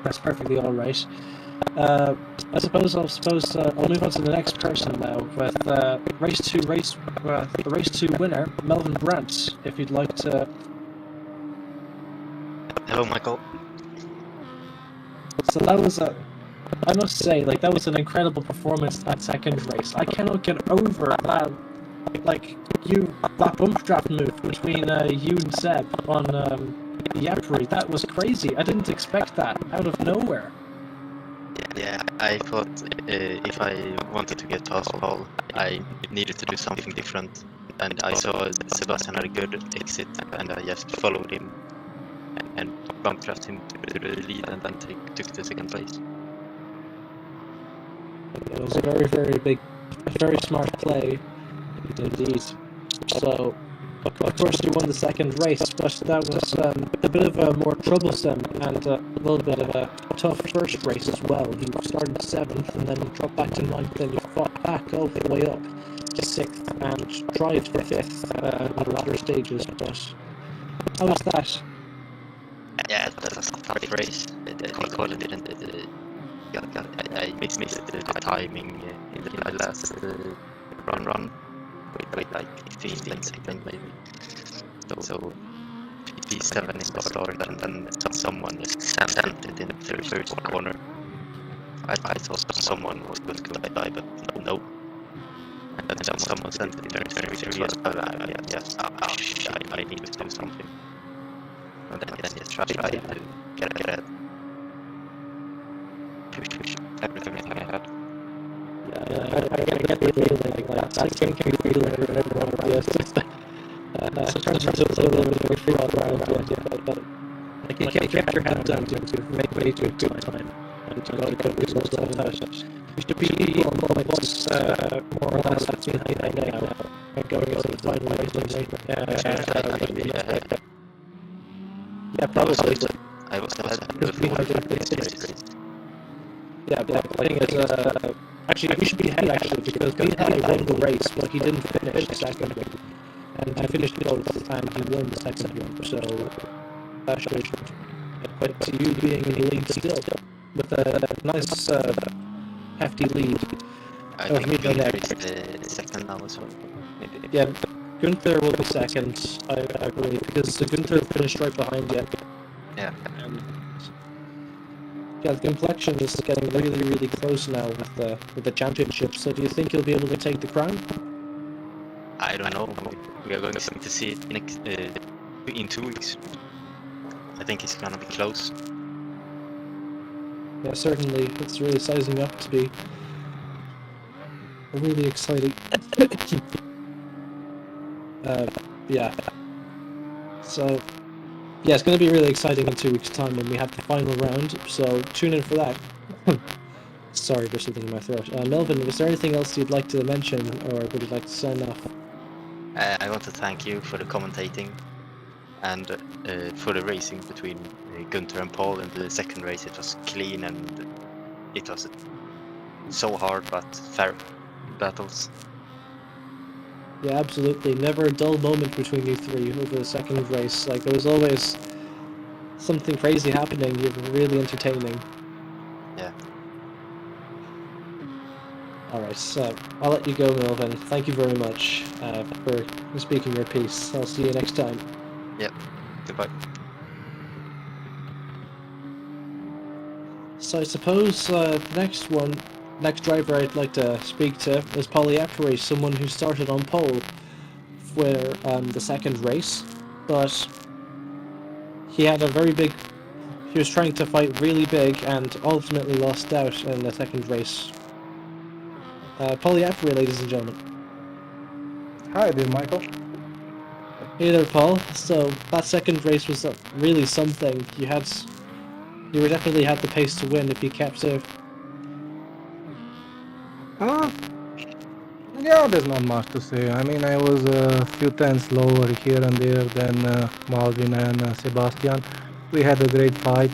That's perfectly alright. I suppose I'll move on to the next person now with the race two winner, Melvin Brandt. If you'd like to. Hello, Michael. So that was I must say, like, that was an incredible performance that second race. I cannot get over that. Like, that bump draft move between you and Seb on Yapri, that was crazy. I didn't expect that out of nowhere. Yeah, I thought if I wanted to get past Paul, I needed to do something different. And I saw Sebastian had a good exit, and I just followed him and bump crashed him to the lead, and then took the second place. It was a very smart play indeed. So, of course, you won the second race, but that was a bit of a more troublesome and a little bit of a tough first race as well. You started 7th and then you dropped back to 9th, and you fought back all the way up to 6th and tried for 5th in the latter stages. But how was that? Yeah, that was a tough race. The caller didn't. I missed the timing in the last run with like 15 seconds maybe. So P7 is the start, and then someone just sent it in the first corner. I thought someone was going to die, but no. And then someone sent it in turn 3 as well. I need to do something. And then just try to get ahead. Push everything I had. Yeah, I get the feeling like that. I can feel it everyone around us. Sometimes it's a little bit of a free all around but like you kept your head down to make way to a good time, and you got a good result out of that. You should be on points more or less behind now, and going into the final race. Yeah, probably. I was ahead. Yeah, but the thing is, actually, we should be ahead actually, because Tuite won the race, but he didn't finish the second one. And he finished both, and he won the second one, so that should point to you being in the lead still, with a nice, hefty lead. I think Gunther is the second now as well. Maybe. Yeah, Gunther will be second, I believe, because Gunther finished right behind you. Yeah. Yeah, the complexion is getting really close now with the championship. So, do you think you'll be able to take the crown? I don't know. We are going to see it next in 2 weeks. I think it's gonna be close. Yeah, certainly. It's really sizing up to be a really exciting. Yeah. So, yeah, it's going to be really exciting in 2 weeks' time when we have the final round. So tune in for that. Sorry, there's something in my throat. Melvin, was there anything else you'd like to mention, or would you like to sign off? I want to thank you for the commentating and for the racing between Gunther and Paul in the second race. It was clean and it was so hard but fair battles. Yeah, absolutely. Never a dull moment between you three over the second race. Like, there was always something crazy happening. You were really entertaining. Yeah. Alright, so I'll let you go, Melvin. Thank you very much for speaking your piece. I'll see you next time. Yep. Goodbye. So I suppose the next driver I'd like to speak to is PetrolHead, someone who started on pole for the second race, but he had a he was trying to fight really big and ultimately lost out in the second race. PetrolHead, ladies and gentlemen. Hi there, Michael. Hey there, Paul. So that second race was really something. You were definitely had the pace to win if you kept it. Yeah, there's not much to say. I mean, I was a few tenths lower here and there than Malvin and Sebastian. We had a great fight.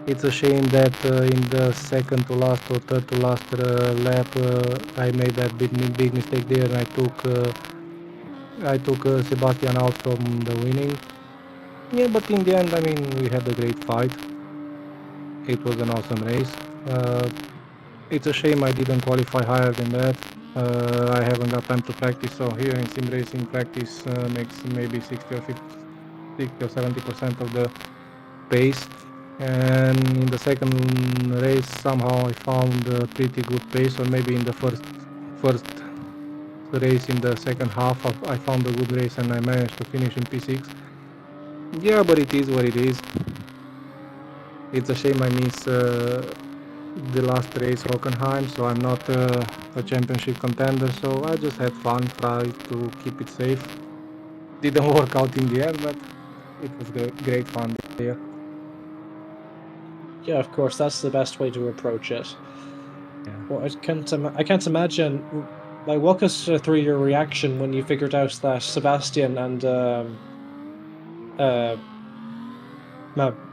It's a shame that in the second to last or third to last lap I made that big mistake there, and I took Sebastian out from the winning. Yeah, but in the end, I mean, we had a great fight. It was an awesome race. It's a shame I didn't qualify higher than that. I haven't got time to practice, so here in sim racing practice makes maybe 60 or 70% of the pace. And in the second race somehow I found a pretty good pace, or maybe in the first race in the second half I found a good race and I managed to finish in P6. Yeah, but it is what it is. It's a shame I miss the last race Hockenheim, so I'm not a championship contender. So I just had fun, tried to keep it safe. Didn't work out in the end, but it was great fun this year. Yeah, of course, that's the best way to approach it. Yeah. Well, I can't imagine. Like, walk us through your reaction when you figured out that Sebastian and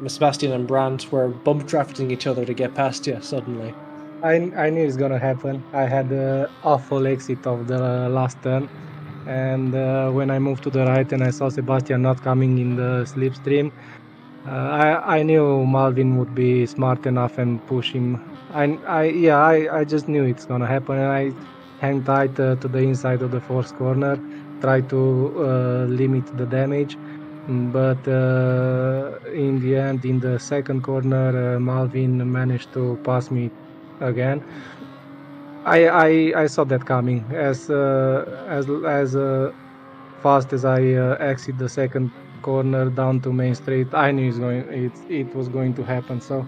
Sebastian and Brandt were bump drafting each other to get past you suddenly. I knew it's gonna happen. I had the awful exit of the last turn, and when I moved to the right and I saw Sebastian not coming in the slipstream, I knew Malvin would be smart enough and push him. I just knew it's gonna happen, and I hang tight to the inside of the fourth corner, try to limit the damage. But in the end, in the second corner, Malvin managed to pass me again. I saw that coming as fast as I exit the second corner down to Main Street. I knew it was going to happen, so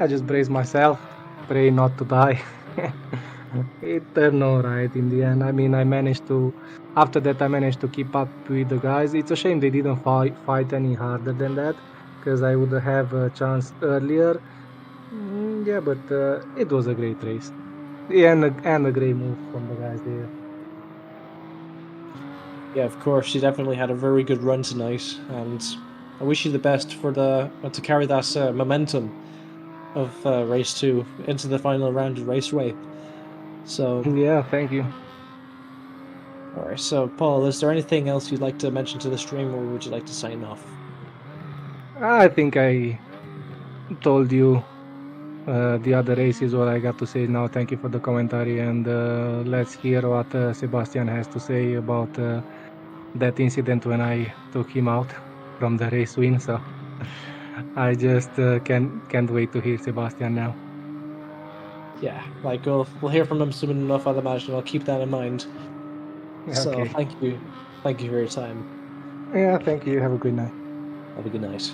I just braced myself, pray not to die. It turned all right in the end. I mean, after that I managed to keep up with the guys. It's a shame they didn't fight any harder than that, because I would have a chance earlier. Yeah, but it was a great race. And a great move from the guys there. Yeah, of course, you definitely had a very good run tonight, and I wish you the best for to carry that momentum of race 2 into the final round of Raceway. So Yeah, thank you. all right, so Paul, is there anything else you'd like to mention to the stream, or would you like to sign off? I think I told you the other races what I got to say now. Thank you for the commentary, and let's hear what Sebastian has to say about that incident when I took him out from the race win. So I just can't wait to hear Sebastian now. Yeah, like we'll hear from him soon enough, I'd imagine. I'll keep that in mind. So Okay. thank you for your time. Yeah, thank you. Have a good night. Have a good night.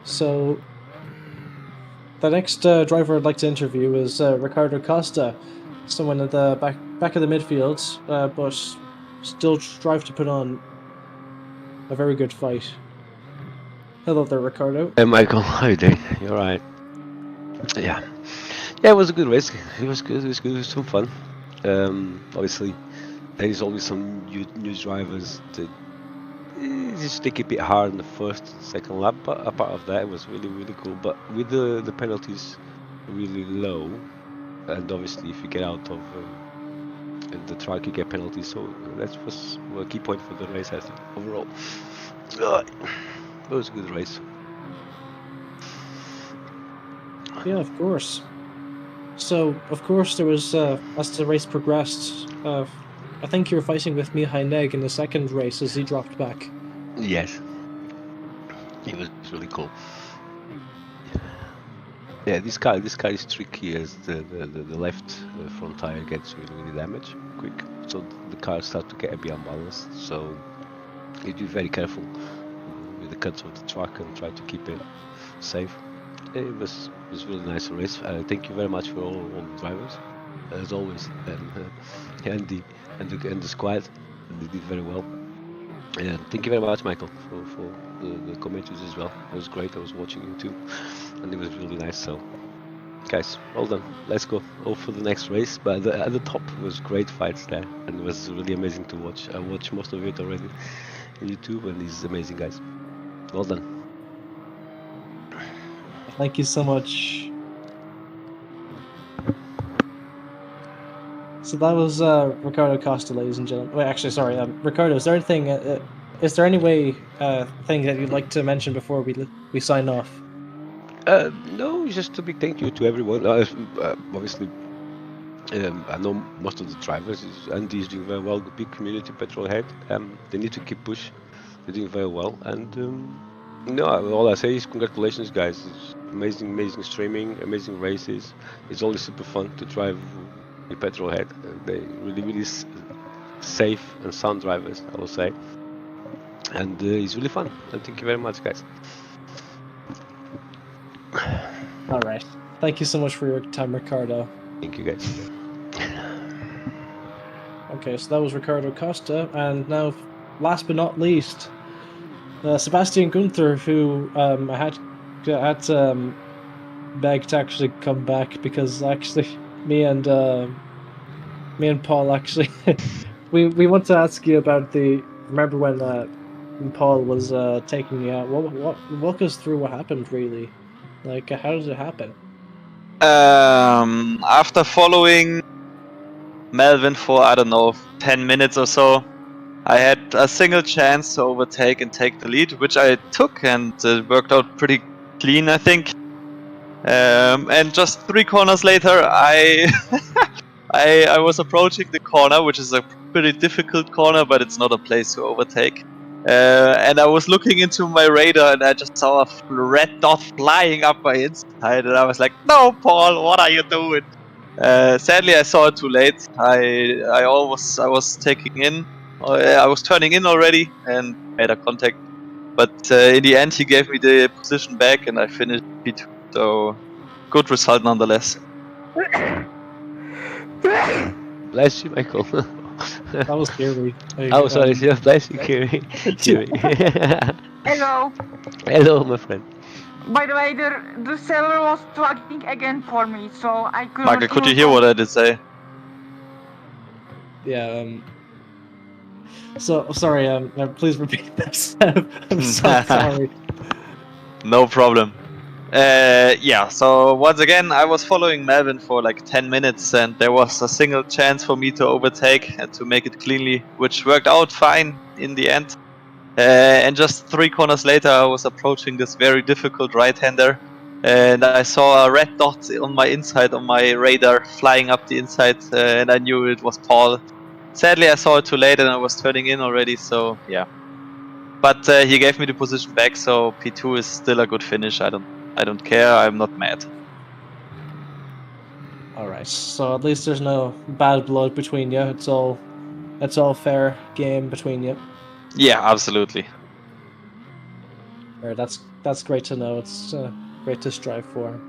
So the next driver I'd like to interview is Ricardo Costa, someone at the back of the midfield, but still strive to put on a very good fight. Hello there, Ricardo. Hey Michael, how you doing? You're right. Yeah, it was a good race. It was good. It was some fun. Obviously, there is always some new drivers that just take it a bit hard in the first, second lap. But apart of that, it was really cool. But with the penalties really low, and obviously if you get out of the track, you get penalties. So that was a key point for the race, I think. Overall, it was a good race. Yeah, of course. So, of course, there was, as the race progressed, I think you were fighting with Mihai Neg in the second race as he dropped back. Yes. It was really cool. Yeah, this car is tricky as the left front tire gets really damaged quick. So the car starts to get a bit unbalanced. So you need to be very careful with the cuts of the track and try to keep it safe. It was really nice race. Thank you very much for all the drivers, as always, and the squad. They did very well. And thank you very much, Michael, for the commentaries as well. It was great. I was watching you too, and it was really nice. So, guys, well done. Let's go for the next race. But at the top was great fights there, and it was really amazing to watch. I watched most of it already on YouTube, and it's amazing, guys. Well done. Thank you so much. So that was Ricardo Costa, ladies and gentlemen. Wait, actually, sorry, Ricardo. Is there anything? Is there any thing that you'd like to mention before we sign off? No, just a big thank you to everyone. Obviously, I know most of the drivers. Andy is doing very well. The big community, PetrolHead. They need to keep push. They're doing very well, and no, all I say is congratulations, guys. It's amazing streaming, amazing races. It's always super fun to drive the PetrolHead. They really safe and sound drivers, I will say. And it's really fun. And thank you very much, guys. All right. Thank you so much for your time, Ricardo. Thank you, guys. Okay, so that was Ricardo Costa, and now, last but not least, Sebastian Gunther, who I had beg to actually come back because actually me and Paul actually we want to ask you about remember when Paul was taking you out. What walk us through what happened really, like how did it happen? After following Melvin for, I don't know, 10 minutes or so, I had a single chance to overtake and take the lead, which I took, and it worked out pretty clean, I think. And just 3 corners later, I was approaching the corner, which is a pretty difficult corner, but it's not a place to overtake. And I was looking into my radar, and I just saw a red dot flying up my inside, and I was like, "No, Paul, what are you doing?" Sadly, I saw it too late. I was taking in, I was turning in already, and made a contact. But in the end, he gave me the position back, and I finished P2. So good result nonetheless. Bless you, Michael. That was scary. Oh, sorry. Bless you, Kiri. Hello. Hello, my friend. By the way, the server was struggling again for me, so I couldn't. Michael, could you hear what I did say? Yeah. So sorry. Please repeat this. I'm so sorry. No problem. Yeah, so once again, I was following Melvin for like 10 minutes, and there was a single chance for me to overtake and to make it cleanly, which worked out fine in the end. And just 3 corners later, I was approaching this very difficult right-hander, and I saw a red dot on my inside, on my radar, flying up the inside, and I knew it was Paul. Sadly, I saw it too late, and I was turning in already, so yeah. But he gave me the position back, so P2 is still a good finish. I don't care. I'm not mad. All right. So at least there's no bad blood between you. It's all fair game between you. Yeah, absolutely. Or that's great to know. It's great to strive for.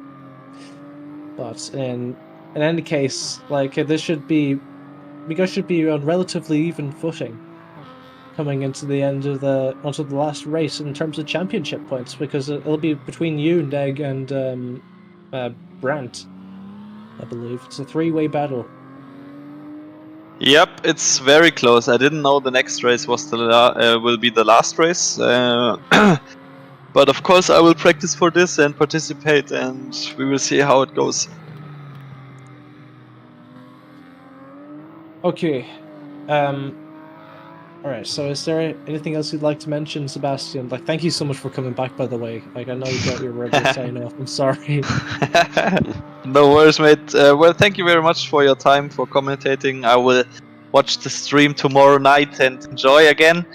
But in any case, like you guys should be on relatively even footing coming into the end of onto the last race in terms of championship points, because it'll be between you, Neg, and Brandt. I believe it's a 3-way battle. Yep, it's very close. I didn't know the next race was will be the last race. But of course, I will practice for this and participate, and we will see how it goes. Okay. Alright, so is there anything else you'd like to mention, Sebastian? Like, thank you so much for coming back, by the way. Like, I know you got your regular sign off. I'm sorry. No worries, mate. Well, thank you very much for your time, for commentating. I will watch the stream tomorrow night and enjoy again.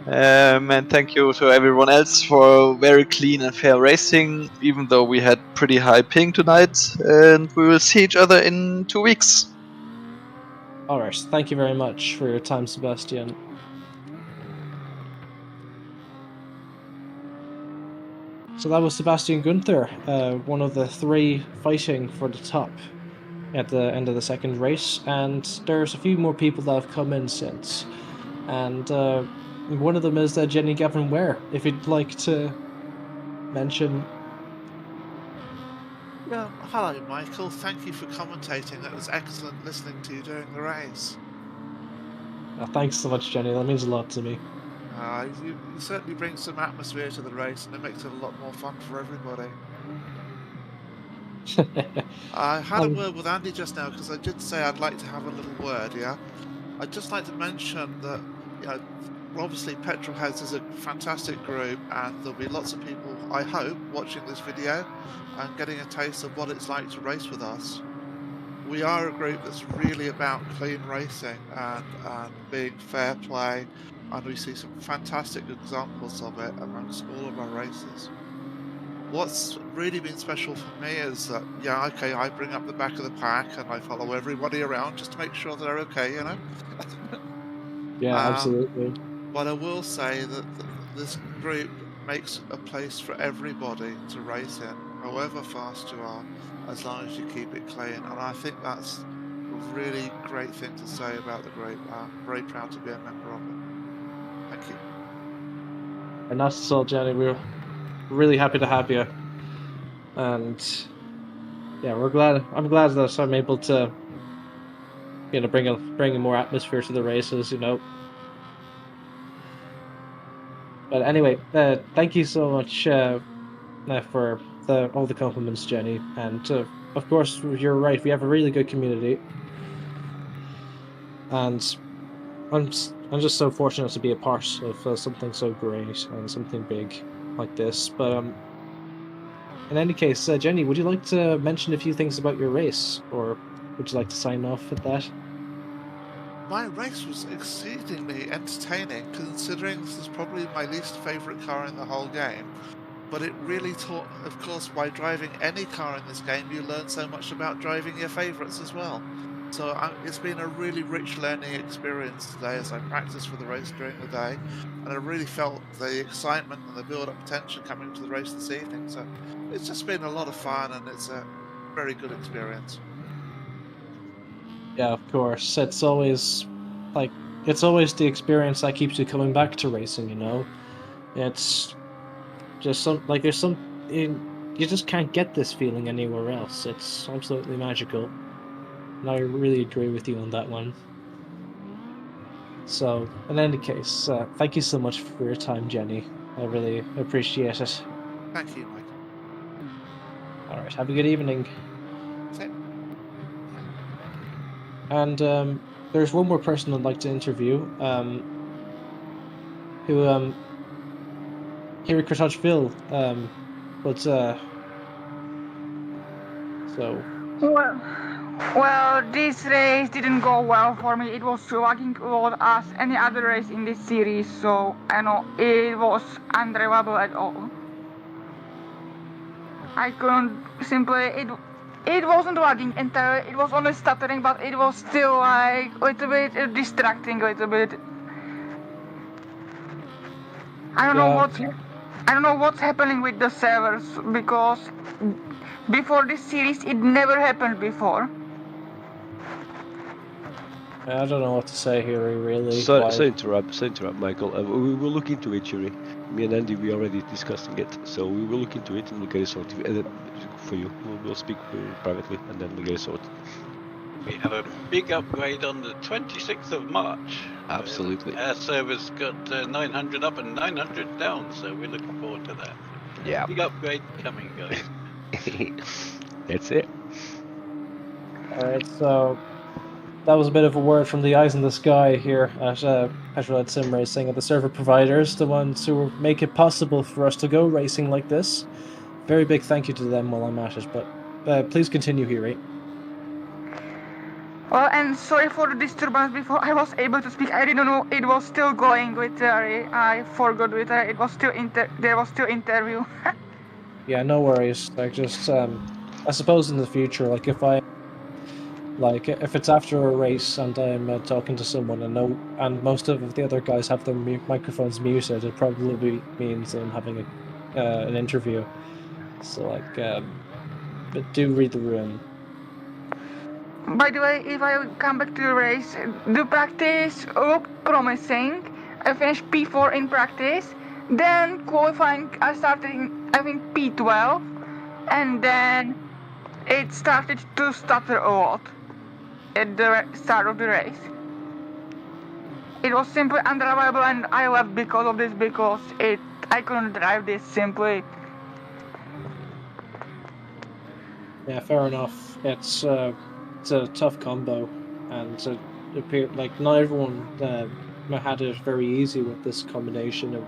And thank you to everyone else for very clean and fair racing, even though we had pretty high ping tonight. And we will see each other in 2 weeks. Alright, thank you very much for your time, Sebastian. So that was Sebastian Gunther, one of the 3 fighting for the top at the end of the second race, and there's a few more people that have come in since, and one of them is Jenny Gavin Ware, if you'd like to mention. Yeah, hello Michael, thank you for commentating. That was excellent listening to you during the race. Thanks so much, Jenny, that means a lot to me. You certainly bring some atmosphere to the race, and it makes it a lot more fun for everybody. I had a word with Andy just now, because I did say I'd like to have a little word, yeah? I'd just like to mention that, you know, obviously PetrolHead is a fantastic group, and there'll be lots of people, I hope, watching this video and getting a taste of what it's like to race with us. We are a group that's really about clean racing and being fair play, and we see some fantastic examples of it amongst all of our races. What's really been special for me is that, yeah, okay, I bring up the back of the pack and I follow everybody around just to make sure they're okay, you know? Yeah, absolutely. But I will say that this group makes a place for everybody to race in. however fast you are, as long as you keep it clean. And I think that's a really great thing to say about the group. I'm very proud to be a member of it. Thank you. And that's all, Jenny. We're really happy to have you. And yeah, we're glad. I'm glad that I'm able to, bring a more atmosphere to the races. But anyway, thank you so much for all the compliments, Jenny. And of course, you're right. We have a really good community, and I'm just so fortunate to be a part of something so great and something big like this. But in any case, Jenny, would you like to mention a few things about your race, or would you like to sign off at that? My race was exceedingly entertaining, considering this is probably my least favourite car in the whole game. But it really taught, of course, by driving any car in this game, you learn so much about driving your favourites as well. So it's been a really rich learning experience today as I practiced for the race during the day. And I really felt the excitement and the build-up tension coming to the race this evening. So it's just been a lot of fun, and it's a very good experience. Yeah, of course. It's always the experience that keeps you coming back to racing. It's just you just can't get this feeling anywhere else. It's absolutely magical. And I really agree with you on that one. So, in any case, thank you so much for your time, Jenny. I really appreciate it. Thank you, Mike. All right, have a good evening. Same. And there's one more person I'd like to interview, who here at Krasnochville, but so Well, this race didn't go well for me. It was lagging a lot as any other race in this series, so I know it was undrivable at all. I couldn't simply it wasn't lagging entirely. It was only stuttering, but it was still like a little bit distracting, a little bit. I don't know what's happening with the servers, because before this series it never happened before. I don't know what to say here, really. So interrupt, Michael. We will look into it, Yuri. Me and Andy, we already discussing it, so we will look into it and we'll get it sorted for you. We'll speak privately and then we'll get it sorted. We have a big upgrade on the 26th of March. Absolutely. Our server's got 900 up and 900 down, so we're looking forward to that. Yeah. Big upgrade coming, guys. That's it. Alright, so that was a bit of a word from the eyes in the sky here at PetrolHead SimRacing, and the server providers, the ones who make it possible for us to go racing like this. Very big thank you to them while I'm at it, but please continue, Hiri. Well, and sorry for the disturbance before I was able to speak. I didn't know it was still going with I forgot with it was still there was still interview. Yeah, no worries. I suppose in the future, if it's after a race and I'm talking to someone and most of the other guys have their microphones muted, it probably means I'm having an interview. So but do read the room. By the way, if I come back to the race, the practice looked promising. I finished P4 in practice. Then qualifying, I started I think P12, and then it started to stutter a lot at the start of the race. It was simply undrivable, and I left because of this, because I couldn't drive this simply. Yeah, fair enough. It's a tough combo, and it appeared like not everyone had it very easy with this combination of.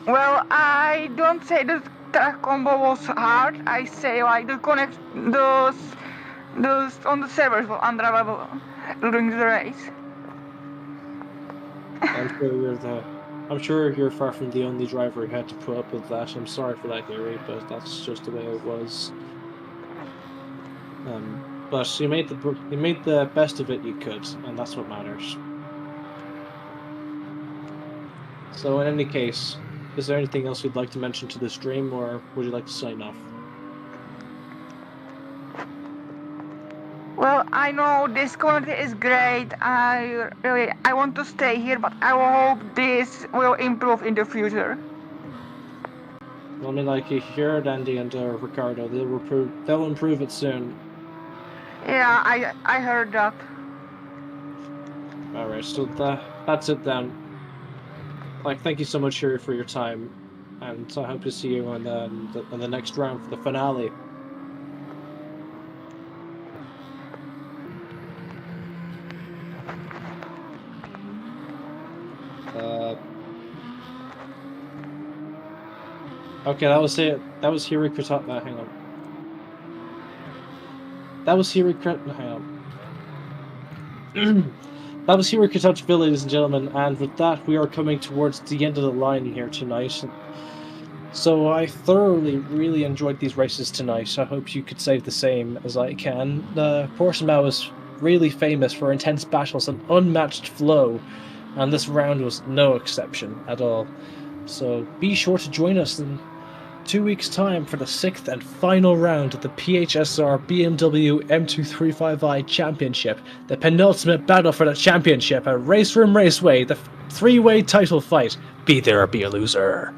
Well, I don't say the combo was hard. I say like those on the servers were undrivable during the race. I'm sure you're far from the only driver who had to put up with that. I'm sorry for that, Gary, but that's just the way it was. But you made the best of it you could, and that's what matters. So in any case, is there anything else you'd like to mention to the stream, or would you like to sign off? Well, I know this community is great. I want to stay here, but I hope this will improve in the future. Well, I mean, like you heard Andy and Ricardo, they'll improve it soon. Yeah, I heard that. All right, so that's it then. Like, thank you so much for your time, and I hope to see you on the next round for the finale. Okay, that was it. That was Hiri Kritot. Hang on. That was Hiri Kritot. Hang on. That was Hiri Kritot, ladies and gentlemen, and with that, we are coming towards the end of the line here tonight. So I thoroughly, really enjoyed these races tonight. I hope you could say the same as I can. Portimao is really famous for intense battles and unmatched flow, and this round was no exception at all. So be sure to join us in 2 weeks' time for the 6th and final round of the PHSR BMW M235i Championship, the penultimate battle for the championship at Race Room Raceway, the 3-way title fight. Be there or be a loser.